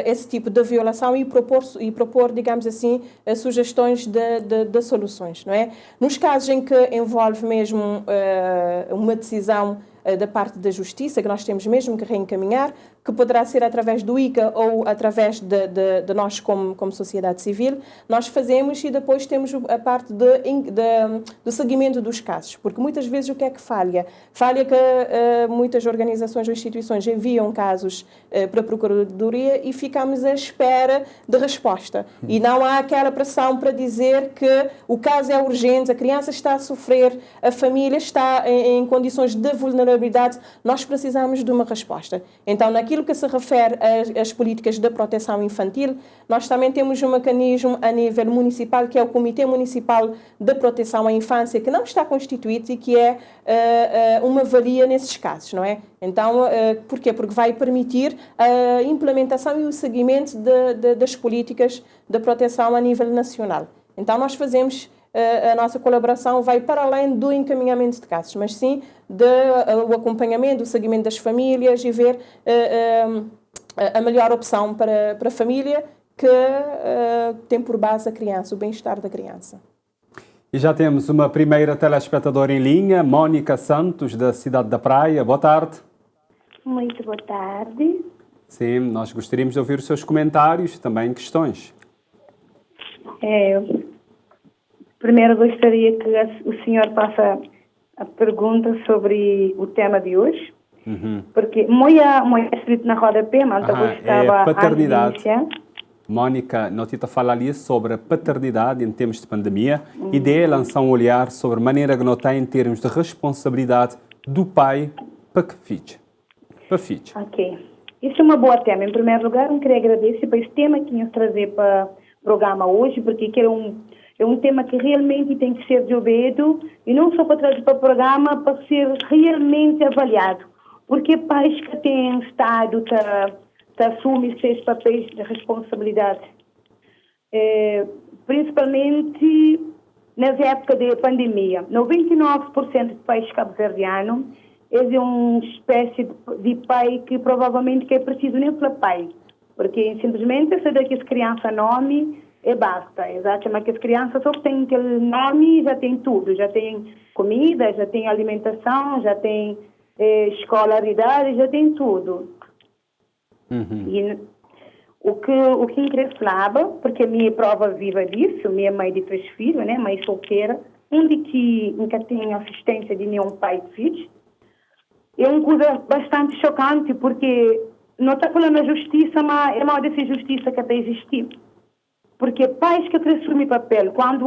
esse tipo de violação e propor, digamos assim, sugestões de soluções, não é? Nos casos em que envolve mesmo uma decisão da parte da Justiça, que nós temos mesmo que reencaminhar, que poderá ser através do ICA ou através de nós como sociedade civil, nós fazemos e depois temos a parte do seguimento dos casos, porque muitas vezes o que é que falha? Falha que muitas organizações ou instituições enviam casos para a Procuradoria e ficamos à espera de resposta. E não há aquela pressão para dizer que o caso é urgente, a criança está a sofrer, a família está em condições de vulnerabilidade, nós precisamos de uma resposta. Então, naquilo que se refere às políticas de proteção infantil, nós também temos um mecanismo a nível municipal, que é o Comitê Municipal de Proteção à Infância, que não está constituído e que é uma valia nesses casos, não é? Então, porquê? Porque vai permitir a implementação e o seguimento das políticas de proteção a nível nacional. Então, nós fazemos... A nossa colaboração vai para além do encaminhamento de casos, mas sim o acompanhamento, o seguimento das famílias e ver a melhor opção para a família que tem por base a criança, o bem-estar da criança. E já temos uma primeira telespectadora em linha, Mónica Santos, da cidade da Praia. Boa tarde. Muito boa tarde. Sim, nós gostaríamos de ouvir os seus comentários e também questões. Primeiro gostaria que o senhor faça a pergunta sobre o tema de hoje, porque moia escrito na rodapé, mas gostava paternidade. Mónica, nós estamos a falar ali sobre a paternidade em tempos de pandemia e de lançar um olhar sobre a maneira que nós temos em termos de responsabilidade do pai para que filho. Ok. Isso é uma boa tema. Em primeiro lugar, eu queria agradecer por esse tema que nos trazer para o programa hoje, porque é um tema que realmente tem que ser desenvolvido e não só para trazer para o programa, para ser realmente avaliado. Porque pais que têm Estado assumem seus papéis de responsabilidade. Principalmente nas épocas de pandemia. 99% de pais cabo-verdianos é uma espécie de pai que provavelmente é preciso nem pelo pai. Porque simplesmente se daqui as crianças nome e basta. Exatamente, que as crianças só têm aquele nome, já tem tudo. Já tem comida, já tem alimentação, já tem escolaridade, já tem tudo. E o que interessava, porque minha prova viva disso, minha mãe de 3 filhos, né, mãe solteira, onde que nunca tem assistência de nenhum pai de filhos, é uma coisa bastante chocante, porque não está falando da justiça, mas é uma dessa justiça que até existe. Porque pais que assumem papel, quando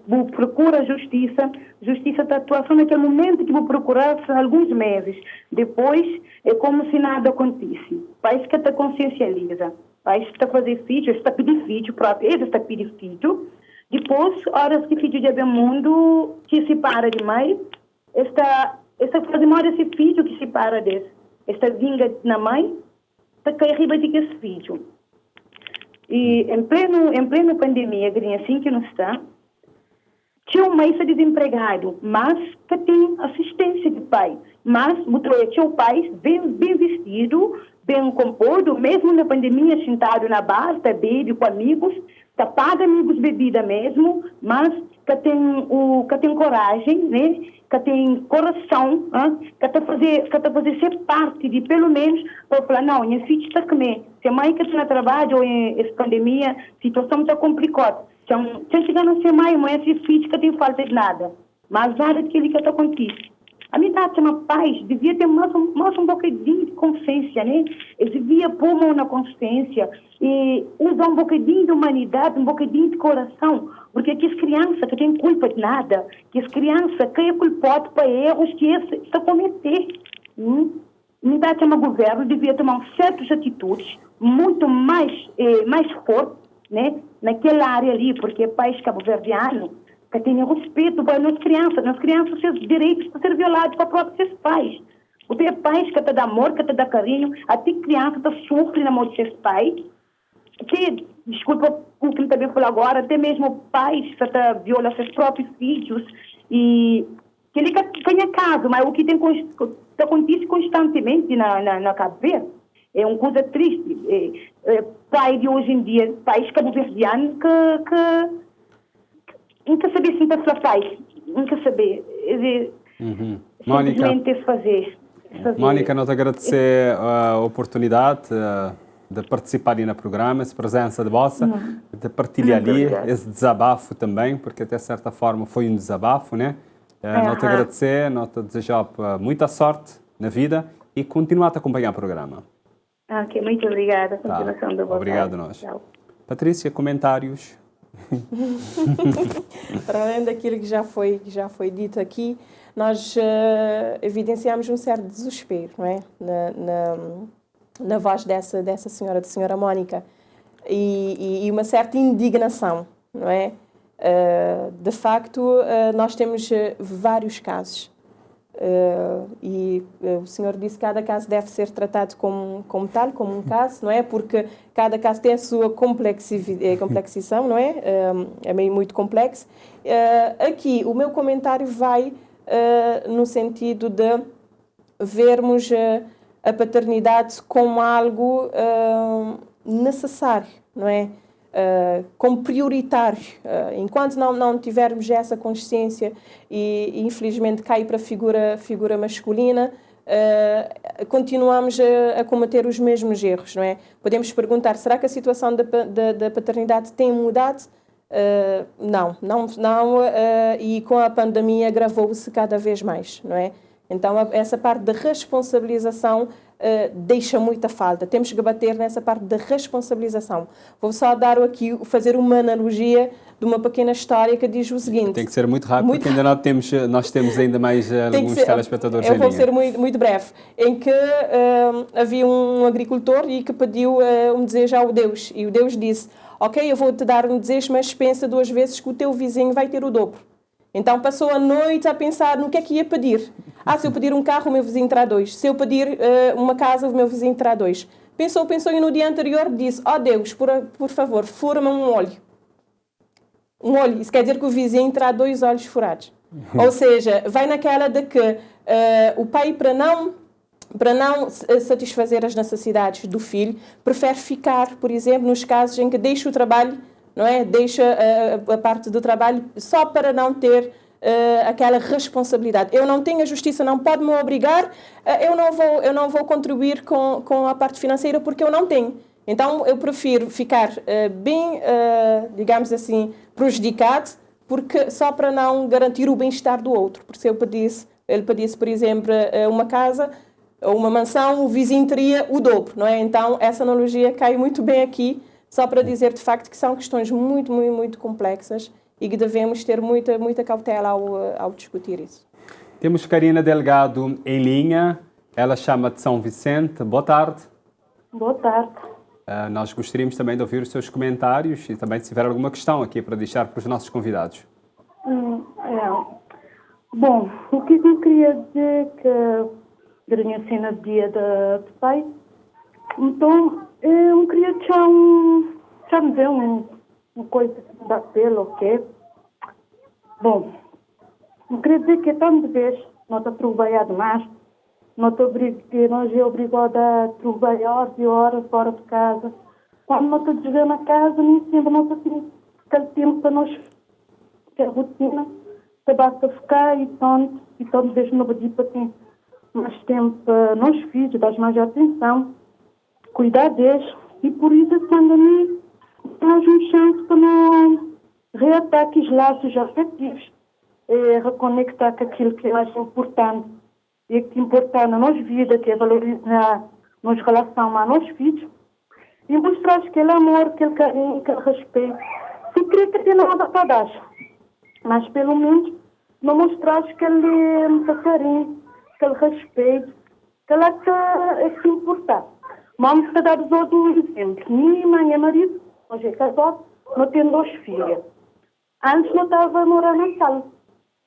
vou procurar justiça está atuação naquele momento que vou procurar alguns meses. Depois é como se nada acontecesse. Pais que te consciencializa, pais que está fazer filho, está pedindo filho próprio, eles está pedindo filho. Depois, horas que filho já vem mundo, que se para de mãe, está fazendo mal esse filho que se para desse. Está vinga na mãe, está caindo arriba de esse filho. E em plena pandemia, assim que não está, tinha um mês desempregado, mas que tem assistência de pai. mas o seu pai bem vestido, bem composto, mesmo na pandemia, sentado na bar, tá bebe com amigos, tá paga amigos bebida mesmo, mas que tem coragem, né? Que tem coração, que tá fazer ser parte de, pelo menos, para falar, não, minha filha está comer. Se a mãe que está no trabalho ou em essa pandemia, a situação está complicada. Então, se chegar a ser mãe, essa filha que tem falta de nada. Mas nada daquilo que está acontecendo. A minha paz devia ter mais um bocadinho de consciência, né? Eles devia pôr mão na consciência e usar um bocadinho de humanidade, um bocadinho de coração, porque que as crianças que têm culpa de nada, que as crianças que é culpado para erros que está a cometer. O governo devia tomar certas atitudes muito mais fortes, né? Naquela área ali, porque é país cabo-verdiano que tenha respeito para as crianças seus direitos para ser violados para próprios seus pais. Porque é pais que te dá amor, que te dá carinho, até criança que sofre na mão de seus pais, que, desculpa o que ele também falou agora, até mesmo pais que te violam seus próprios filhos, e que ele tenha caso, mas o que acontece constantemente na Cabo Verde é uma coisa triste. Pai de hoje em dia, pais cabo-verdianos que nunca saber se está faz, nunca saber. Mônica, fazer. Mônica, nós agradecer a oportunidade de participar ali no programa, essa presença de vossa, de partilhar ali esse desabafo também, porque até certa forma foi um desabafo, né? Nós te agradecer, nós te desejar muita sorte na vida e continuar a acompanhar o programa. Ok, muito obrigada. Continuação da vossa. Obrigado nós. Tchau. Patrícia, comentários? Para além daquilo que já foi dito aqui, nós evidenciamos um certo desespero, não é? Na voz dessa senhora Mônica, e uma certa indignação, não é? De facto, nós temos vários casos. E o senhor disse que cada caso deve ser tratado como tal, como um caso, não é? Porque cada caso tem a sua complexização, não é? É meio muito complexo. Aqui, o meu comentário vai no sentido de vermos a paternidade como algo necessário, não é? Como prioritário. Enquanto não tivermos essa consciência e infelizmente cai para a figura masculina, continuamos a cometer os mesmos erros, não é? Podemos perguntar, será que a situação da paternidade tem mudado? Não, e com a pandemia agravou-se cada vez mais, não é? Então essa parte da responsabilização deixa muita falta. Temos que bater nessa parte da responsabilização. Vou só fazer uma analogia de uma pequena história que diz o seguinte. Tem que ser muito rápido, porque ainda nós temos ainda mais alguns telespectadores em linha. Eu vou ser muito breve. Em que havia um agricultor e que pediu um desejo ao Deus. E o Deus disse, ok, eu vou te dar um desejo, mas pensa 2 vezes que o teu vizinho vai ter o dobro. Então passou a noite a pensar no que é que ia pedir. Se eu pedir um carro, o meu vizinho terá 2. Se eu pedir uma casa, o meu vizinho terá 2. Pensou e no dia anterior disse, Deus, por favor, fura-me um olho. Um olho, isso quer dizer que o vizinho terá 2 olhos furados. Ou seja, vai naquela de que o pai, para não satisfazer as necessidades do filho, prefere ficar, por exemplo, nos casos em que deixa o trabalho, não é? Deixa a parte do trabalho só para não ter aquela responsabilidade. Eu não tenho a justiça, não pode me obrigar, eu não vou contribuir com a parte financeira porque eu não tenho. Então eu prefiro ficar digamos assim, prejudicado, porque só para não garantir o bem-estar do outro. Porque se ele pedisse, por exemplo, uma casa ou uma mansão, o vizinho teria o dobro, não é? Então essa analogia cai muito bem aqui, só para dizer, de facto, que são questões muito, muito, muito complexas e que devemos ter muita, muita cautela ao discutir isso. Temos Karina Delgado em linha. Ela chama de São Vicente. Boa tarde. Boa tarde. Nós gostaríamos também de ouvir os seus comentários e também se tiver alguma questão aqui para deixar para os nossos convidados. Bom, o que eu queria dizer é que durante a cena do dia do pai, então eu queria deixar uma coisa da pelo, ok? Bom, eu queria dizer que tantas vezes nós estamos trabalhando mais nós é obrigado a trabalhar de horas fora de casa. Quando nós chegamos na casa, nem sempre nós temos aquele tempo para nós, que é a rotina, que basta ficar e tanto deixa no pedir para ter mais tempo para nós filhos, dar mais atenção, cuidar deles. E por isso, quando a mim, traz uma chance para não reatar aqueles laços afetivos, reconectar com aquilo que é mais importante. E que é importante na nossa vida, que é valorizar nossa relação a nossos filhos. E mostrar aquele amor, aquele carinho, aquele respeito. Se crê que tem nada para dar, mas pelo menos não mostrar aquele carinho, aquele respeito, aquela que é importante. Vamos dar os outros exemplos. Minha mãe e marido, hoje é casado, não tem 2 filhas. Antes não estava a morar na sala.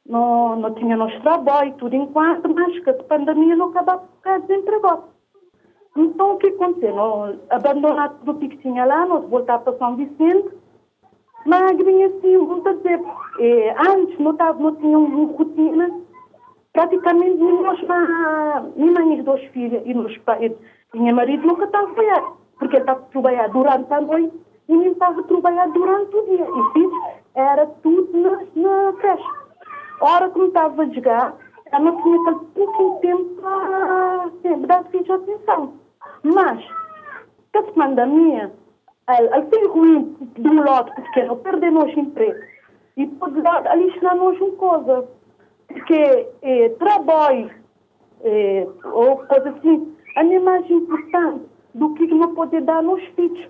Não tinha nosso trabalho, tudo enquanto, mas que a pandemia não acabava de ficar desempregado. Então, o que aconteceu? Abandonar tudo o que tinha lá, nós voltar para São Vicente, mas assim, vou dizer, antes não tinha uma rotina, praticamente minha mãe e 2 filhas e meus pais, e meu marido nunca estava a trabalhar, porque ele estava a trabalhar durante a noite e nem estava a trabalhar durante o dia. E filhos, era tudo na creche. A hora que não estava a jogar, ela não tinha aquele pouquinho tempo para dar filhos atenção. Mas, com a pandemia, ela foi ruim de um lado, porque ela perdeu nosso emprego. E pode dar a ensinar-nos uma coisa. Porque trabalho, ou coisa assim, é mais importante do que não poder dar aos filhos.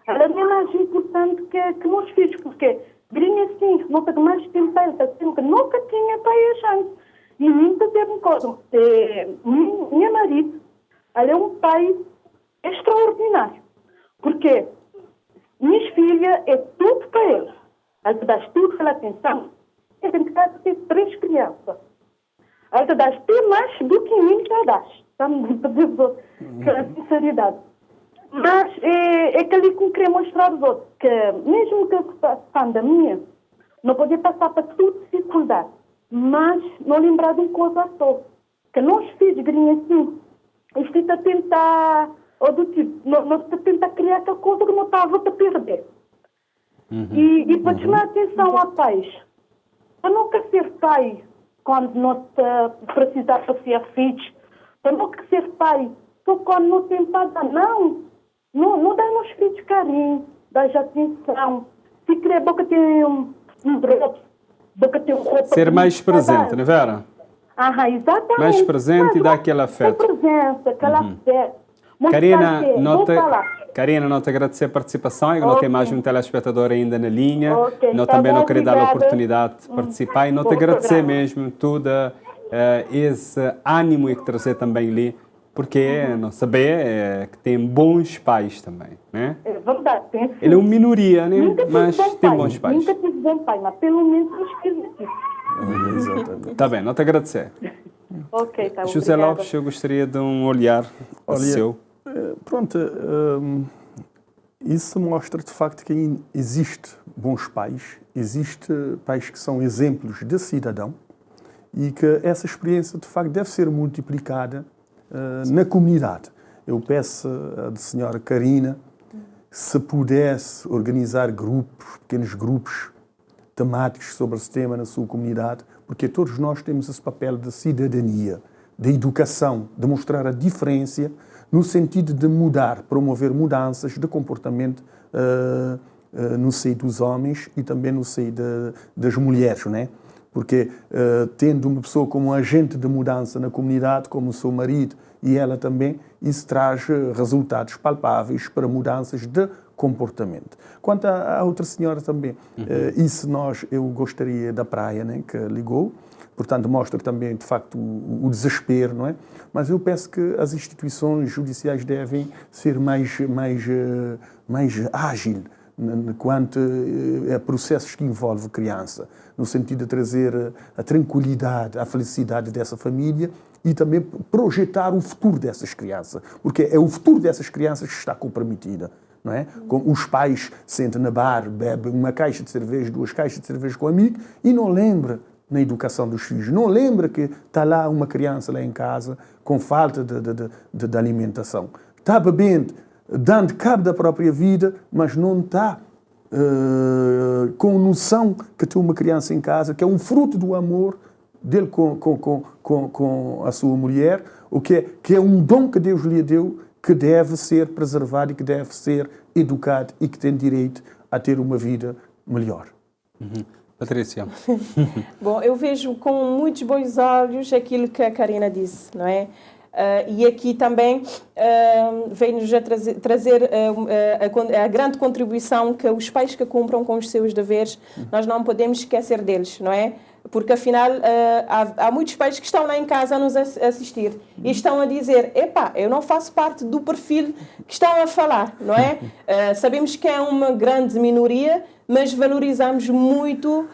Ela é mais importante que meus filhos, porque grinha assim, não tem mais tempo para ele, assim, que nunca tinha para eles antes. E nunca teve uma coisa. Meu marido, ele é um pai extraordinário, porque minhas filhas é tudo para ele. Ele te dá tudo pela atenção. Ele tem que ter 3 crianças. Ele te dá até mais do que mim já dá. Estamos a dizer com a sinceridade. Mas é que ali que eu queria mostrar aos outros, que mesmo que a pandemia, não podia passar para tudo dificuldade, mas não lembrar de uma coisa só, que nós filhos, assim, isto está a tentar, ou do tipo, não está a tentar criar aquela coisa que não estava a perder. E para chamar a atenção a pais, para nunca ser pai quando não precisar para ser filhos, para nunca ser pai só quando não tem para dar, não dá aos filhos carinho, dá atenção. Se querer, boca tem um broto, boca tem um roupa. Ser mais presente, não é, Vera? Exatamente. Mais presente e dar aquele afeto. Presença, aquele afeto. Karina, não te agradecer a participação. Eu não tenho mais um telespectador ainda na linha. Não também não queria dar a oportunidade de participar. E não te agradecer mesmo todo esse ânimo e que trazer também ali. Porque não saber que tem bons pais também, né? É verdade, tem sim. Ele é uma minoria, né? Mas tem bons pais. Nunca tive bom pai, mas pelo menos os filhos aqui. Exatamente. Tá bem, não te agradecer. Ok, tá bom. José Lopes, eu gostaria de um olhar seu. Pronto, isso mostra de facto que existe bons pais, existe pais que são exemplos de cidadão e que essa experiência de facto deve ser multiplicada na comunidade. Eu peço à senhora Karina, se pudesse organizar pequenos grupos temáticos sobre esse tema na sua comunidade, porque todos nós temos esse papel de cidadania, de educação, de mostrar a diferença no sentido de mudar, promover mudanças de comportamento no seio dos homens e também no seio das mulheres, não é? Porque tendo uma pessoa como um agente de mudança na comunidade, como o seu marido e ela também, isso traz resultados palpáveis para mudanças de comportamento. Quanto à outra senhora também, eu gostaria da praia, né, que ligou, portanto mostra também de facto o desespero, não é? Mas eu penso que as instituições judiciais devem ser mais ágeis quanto a processos que envolvem criança, no sentido de trazer a tranquilidade, a felicidade dessa família e também projetar o futuro dessas crianças, porque é o futuro dessas crianças que está comprometido, não é? Como os pais sentam na bar, bebem uma caixa de cerveja, 2 caixas de cerveja com um amigo e não lembram na educação dos filhos. Não lembra que está lá uma criança lá em casa com falta de alimentação. Está bebendo, dando cabo da própria vida, mas não está com noção que tem uma criança em casa, que é um fruto do amor dele com a sua mulher, o que é um dom que Deus lhe deu, que deve ser preservado e que deve ser educado e que tem direito a ter uma vida melhor. Patrícia. Bom, eu vejo com muitos bons olhos aquilo que a Karina disse, não é? E aqui também vem-nos a trazer a grande contribuição que os pais que cumpram com os seus deveres, nós não podemos esquecer deles, não é? Porque, afinal, há muitos pais que estão lá em casa a nos assistir e estão a dizer, epá, eu não faço parte do perfil que estão a falar, não é? Sabemos que é uma grande minoria, mas valorizamos muito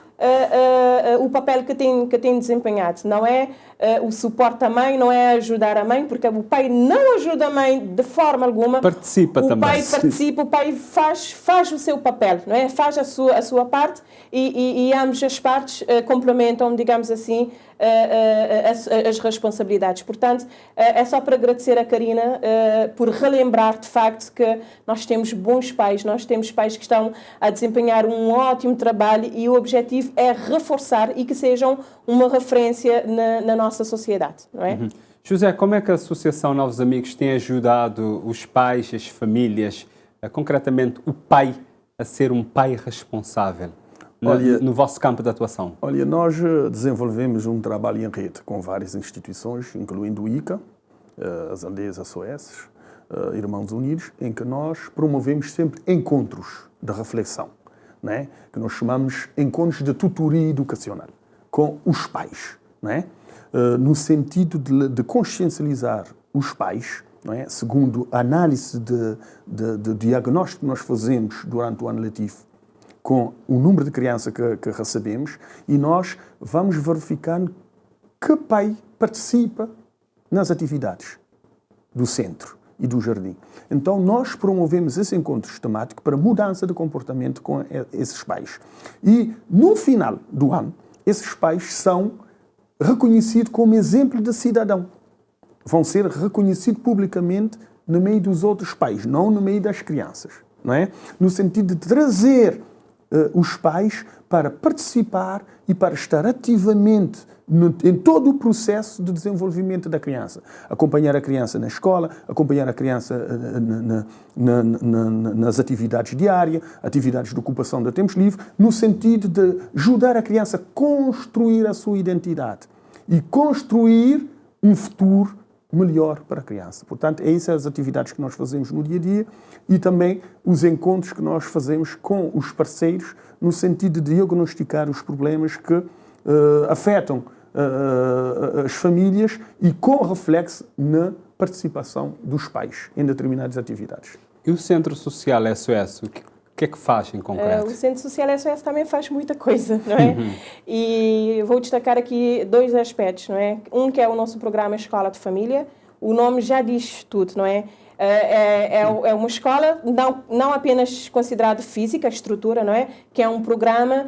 o papel que tem desempenhado. Não é o suporte à mãe, não é ajudar a mãe, porque o pai não ajuda a mãe de forma alguma. Participa também. O pai participa, o pai faz o seu papel, não é? Faz a sua parte e ambas as partes complementam, digamos assim, as responsabilidades. Portanto, é só para agradecer a Karina por relembrar de facto que nós temos bons pais, nós temos pais que estão a desempenhar um ótimo trabalho e o objetivo é reforçar e que sejam uma referência na nossa sociedade, não é? José, como é que a Associação Novos Amigos tem ajudado os pais, as famílias, concretamente o pai, a ser um pai responsável? No vosso campo de atuação? Olha, nós desenvolvemos um trabalho em rede com várias instituições, incluindo o ICA, as aldeias SOS, Irmãos Unidos, em que nós promovemos sempre encontros de reflexão, né? Que nós chamamos encontros de tutoria educacional com os pais, né? No sentido de consciencializar os pais, não é? Segundo a análise de diagnóstico que nós fazemos durante o ano letivo, com o número de crianças que recebemos, e nós vamos verificando que pai participa nas atividades do centro e do jardim. Então, nós promovemos esse encontro sistemático para mudança de comportamento com esses pais. E, no final do ano, esses pais são reconhecidos como exemplo de cidadão. Vão ser reconhecidos publicamente no meio dos outros pais, não no meio das crianças, não é? No sentido de trazer os pais para participar e para estar ativamente em todo o processo de desenvolvimento da criança. Acompanhar a criança na escola, acompanhar a criança nas atividades diárias, atividades de ocupação de tempos livres, no sentido de ajudar a criança a construir a sua identidade e construir um futuro melhor para a criança. Portanto, essas as atividades que nós fazemos no dia a dia e também os encontros que nós fazemos com os parceiros no sentido de diagnosticar os problemas que afetam as famílias e com reflexo na participação dos pais em determinadas atividades. E o Centro Social SOS, o que é que faz em concreto? O Centro Social SOS também faz muita coisa, não é? E vou destacar aqui dois aspectos, não é? Um que é o nosso programa Escola de Família. O nome já diz tudo, não é? É uma escola não apenas considerada física, a estrutura, não é? Que é um programa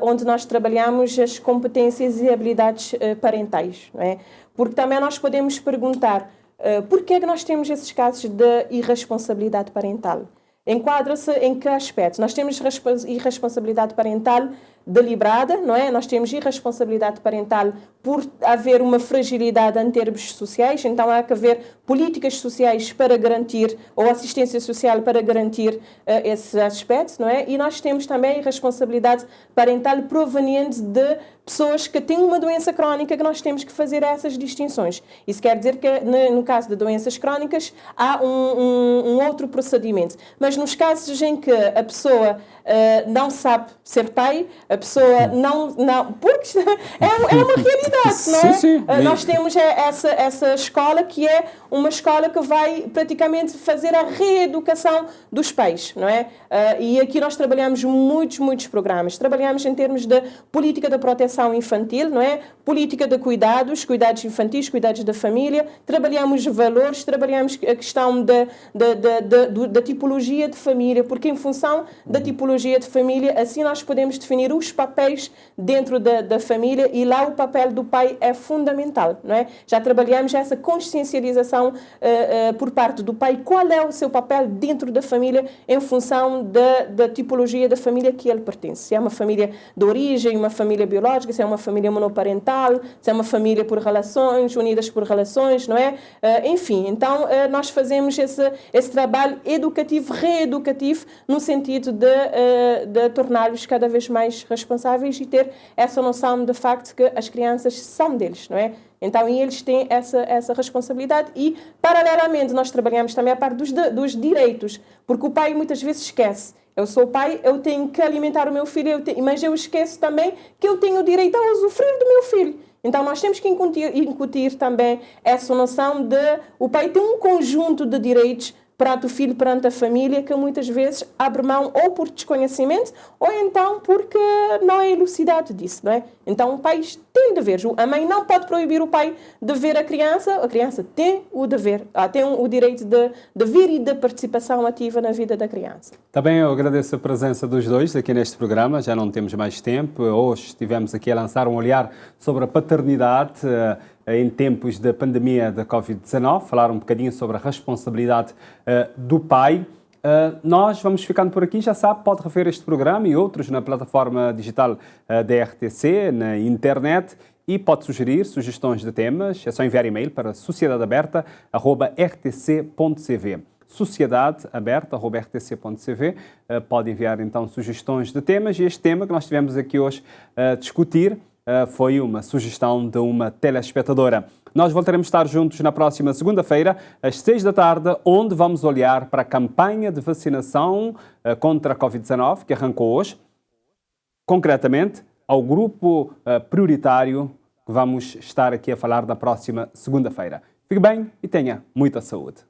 onde nós trabalhamos as competências e habilidades parentais, não é? Porque também nós podemos perguntar por que é que nós temos esses casos de irresponsabilidade parental? Enquadra-se em que aspecto? Nós temos irresponsabilidade parental deliberada, não é? Nós temos irresponsabilidade parental por haver uma fragilidade em termos sociais, então há que haver políticas sociais para garantir, ou assistência social para garantir esse aspecto, não é? E nós temos também irresponsabilidade parental proveniente de pessoas que têm uma doença crónica, que nós temos que fazer essas distinções. Isso quer dizer que, no caso de doenças crónicas, há um outro procedimento. Mas nos casos em que a pessoa não sabe ser pai, a pessoa não porque é uma realidade, não é? Sim. Nós temos essa escola que é uma escola que vai praticamente fazer a reeducação dos pais, não é? E aqui nós trabalhamos muitos programas. Trabalhamos em termos de política da proteção infantil, não é? Política de cuidados infantis, cuidados da família. Trabalhamos valores, trabalhamos a questão da tipologia de família, porque em função da tipologia de família, assim nós podemos definir os os papéis dentro da família e lá o papel do pai é fundamental, não é? Já trabalhamos essa consciencialização por parte do pai, qual é o seu papel dentro da família em função da tipologia da família que ele pertence. Se é uma família de origem, uma família biológica, se é uma família monoparental, se é uma família por relações, unidas por relações, não é? Enfim, então nós fazemos esse trabalho educativo, reeducativo, no sentido de torná-los cada vez mais responsáveis e ter essa noção de facto que as crianças são deles, não é? Então, eles têm essa responsabilidade e, paralelamente, nós trabalhamos também a parte dos direitos, porque o pai muitas vezes esquece. Eu sou pai, eu tenho que alimentar o meu filho, mas eu esqueço também que eu tenho o direito a usufruir do meu filho. Então, nós temos que incutir também essa noção de o pai tem um conjunto de direitos perante o filho, perante a família, que muitas vezes abre mão ou por desconhecimento ou então porque não é elucidado disso, não é? Então, o pai tem deveres. A mãe não pode proibir o pai de ver a criança tem o dever, tem o direito de vir e de participação ativa na vida da criança. Também eu agradeço a presença dos dois aqui neste programa, já não temos mais tempo. Hoje estivemos aqui a lançar um olhar sobre a paternidade em tempos da pandemia da Covid-19, falar um bocadinho sobre a responsabilidade do pai. Nós vamos ficando por aqui, já sabe, pode rever este programa e outros na plataforma digital da RTC, na internet, e pode sugerir sugestões de temas, é só enviar e-mail para sociedadeaberta@rtc.cv. sociedadeaberta@rtc.cv. Pode enviar então sugestões de temas, e este tema que nós tivemos aqui hoje a discutir foi uma sugestão de uma telespectadora. Nós voltaremos a estar juntos na próxima segunda-feira, às 6 da tarde, onde vamos olhar para a campanha de vacinação contra a Covid-19, que arrancou hoje. Concretamente, ao grupo prioritário que vamos estar aqui a falar na próxima segunda-feira. Fique bem e tenha muita saúde.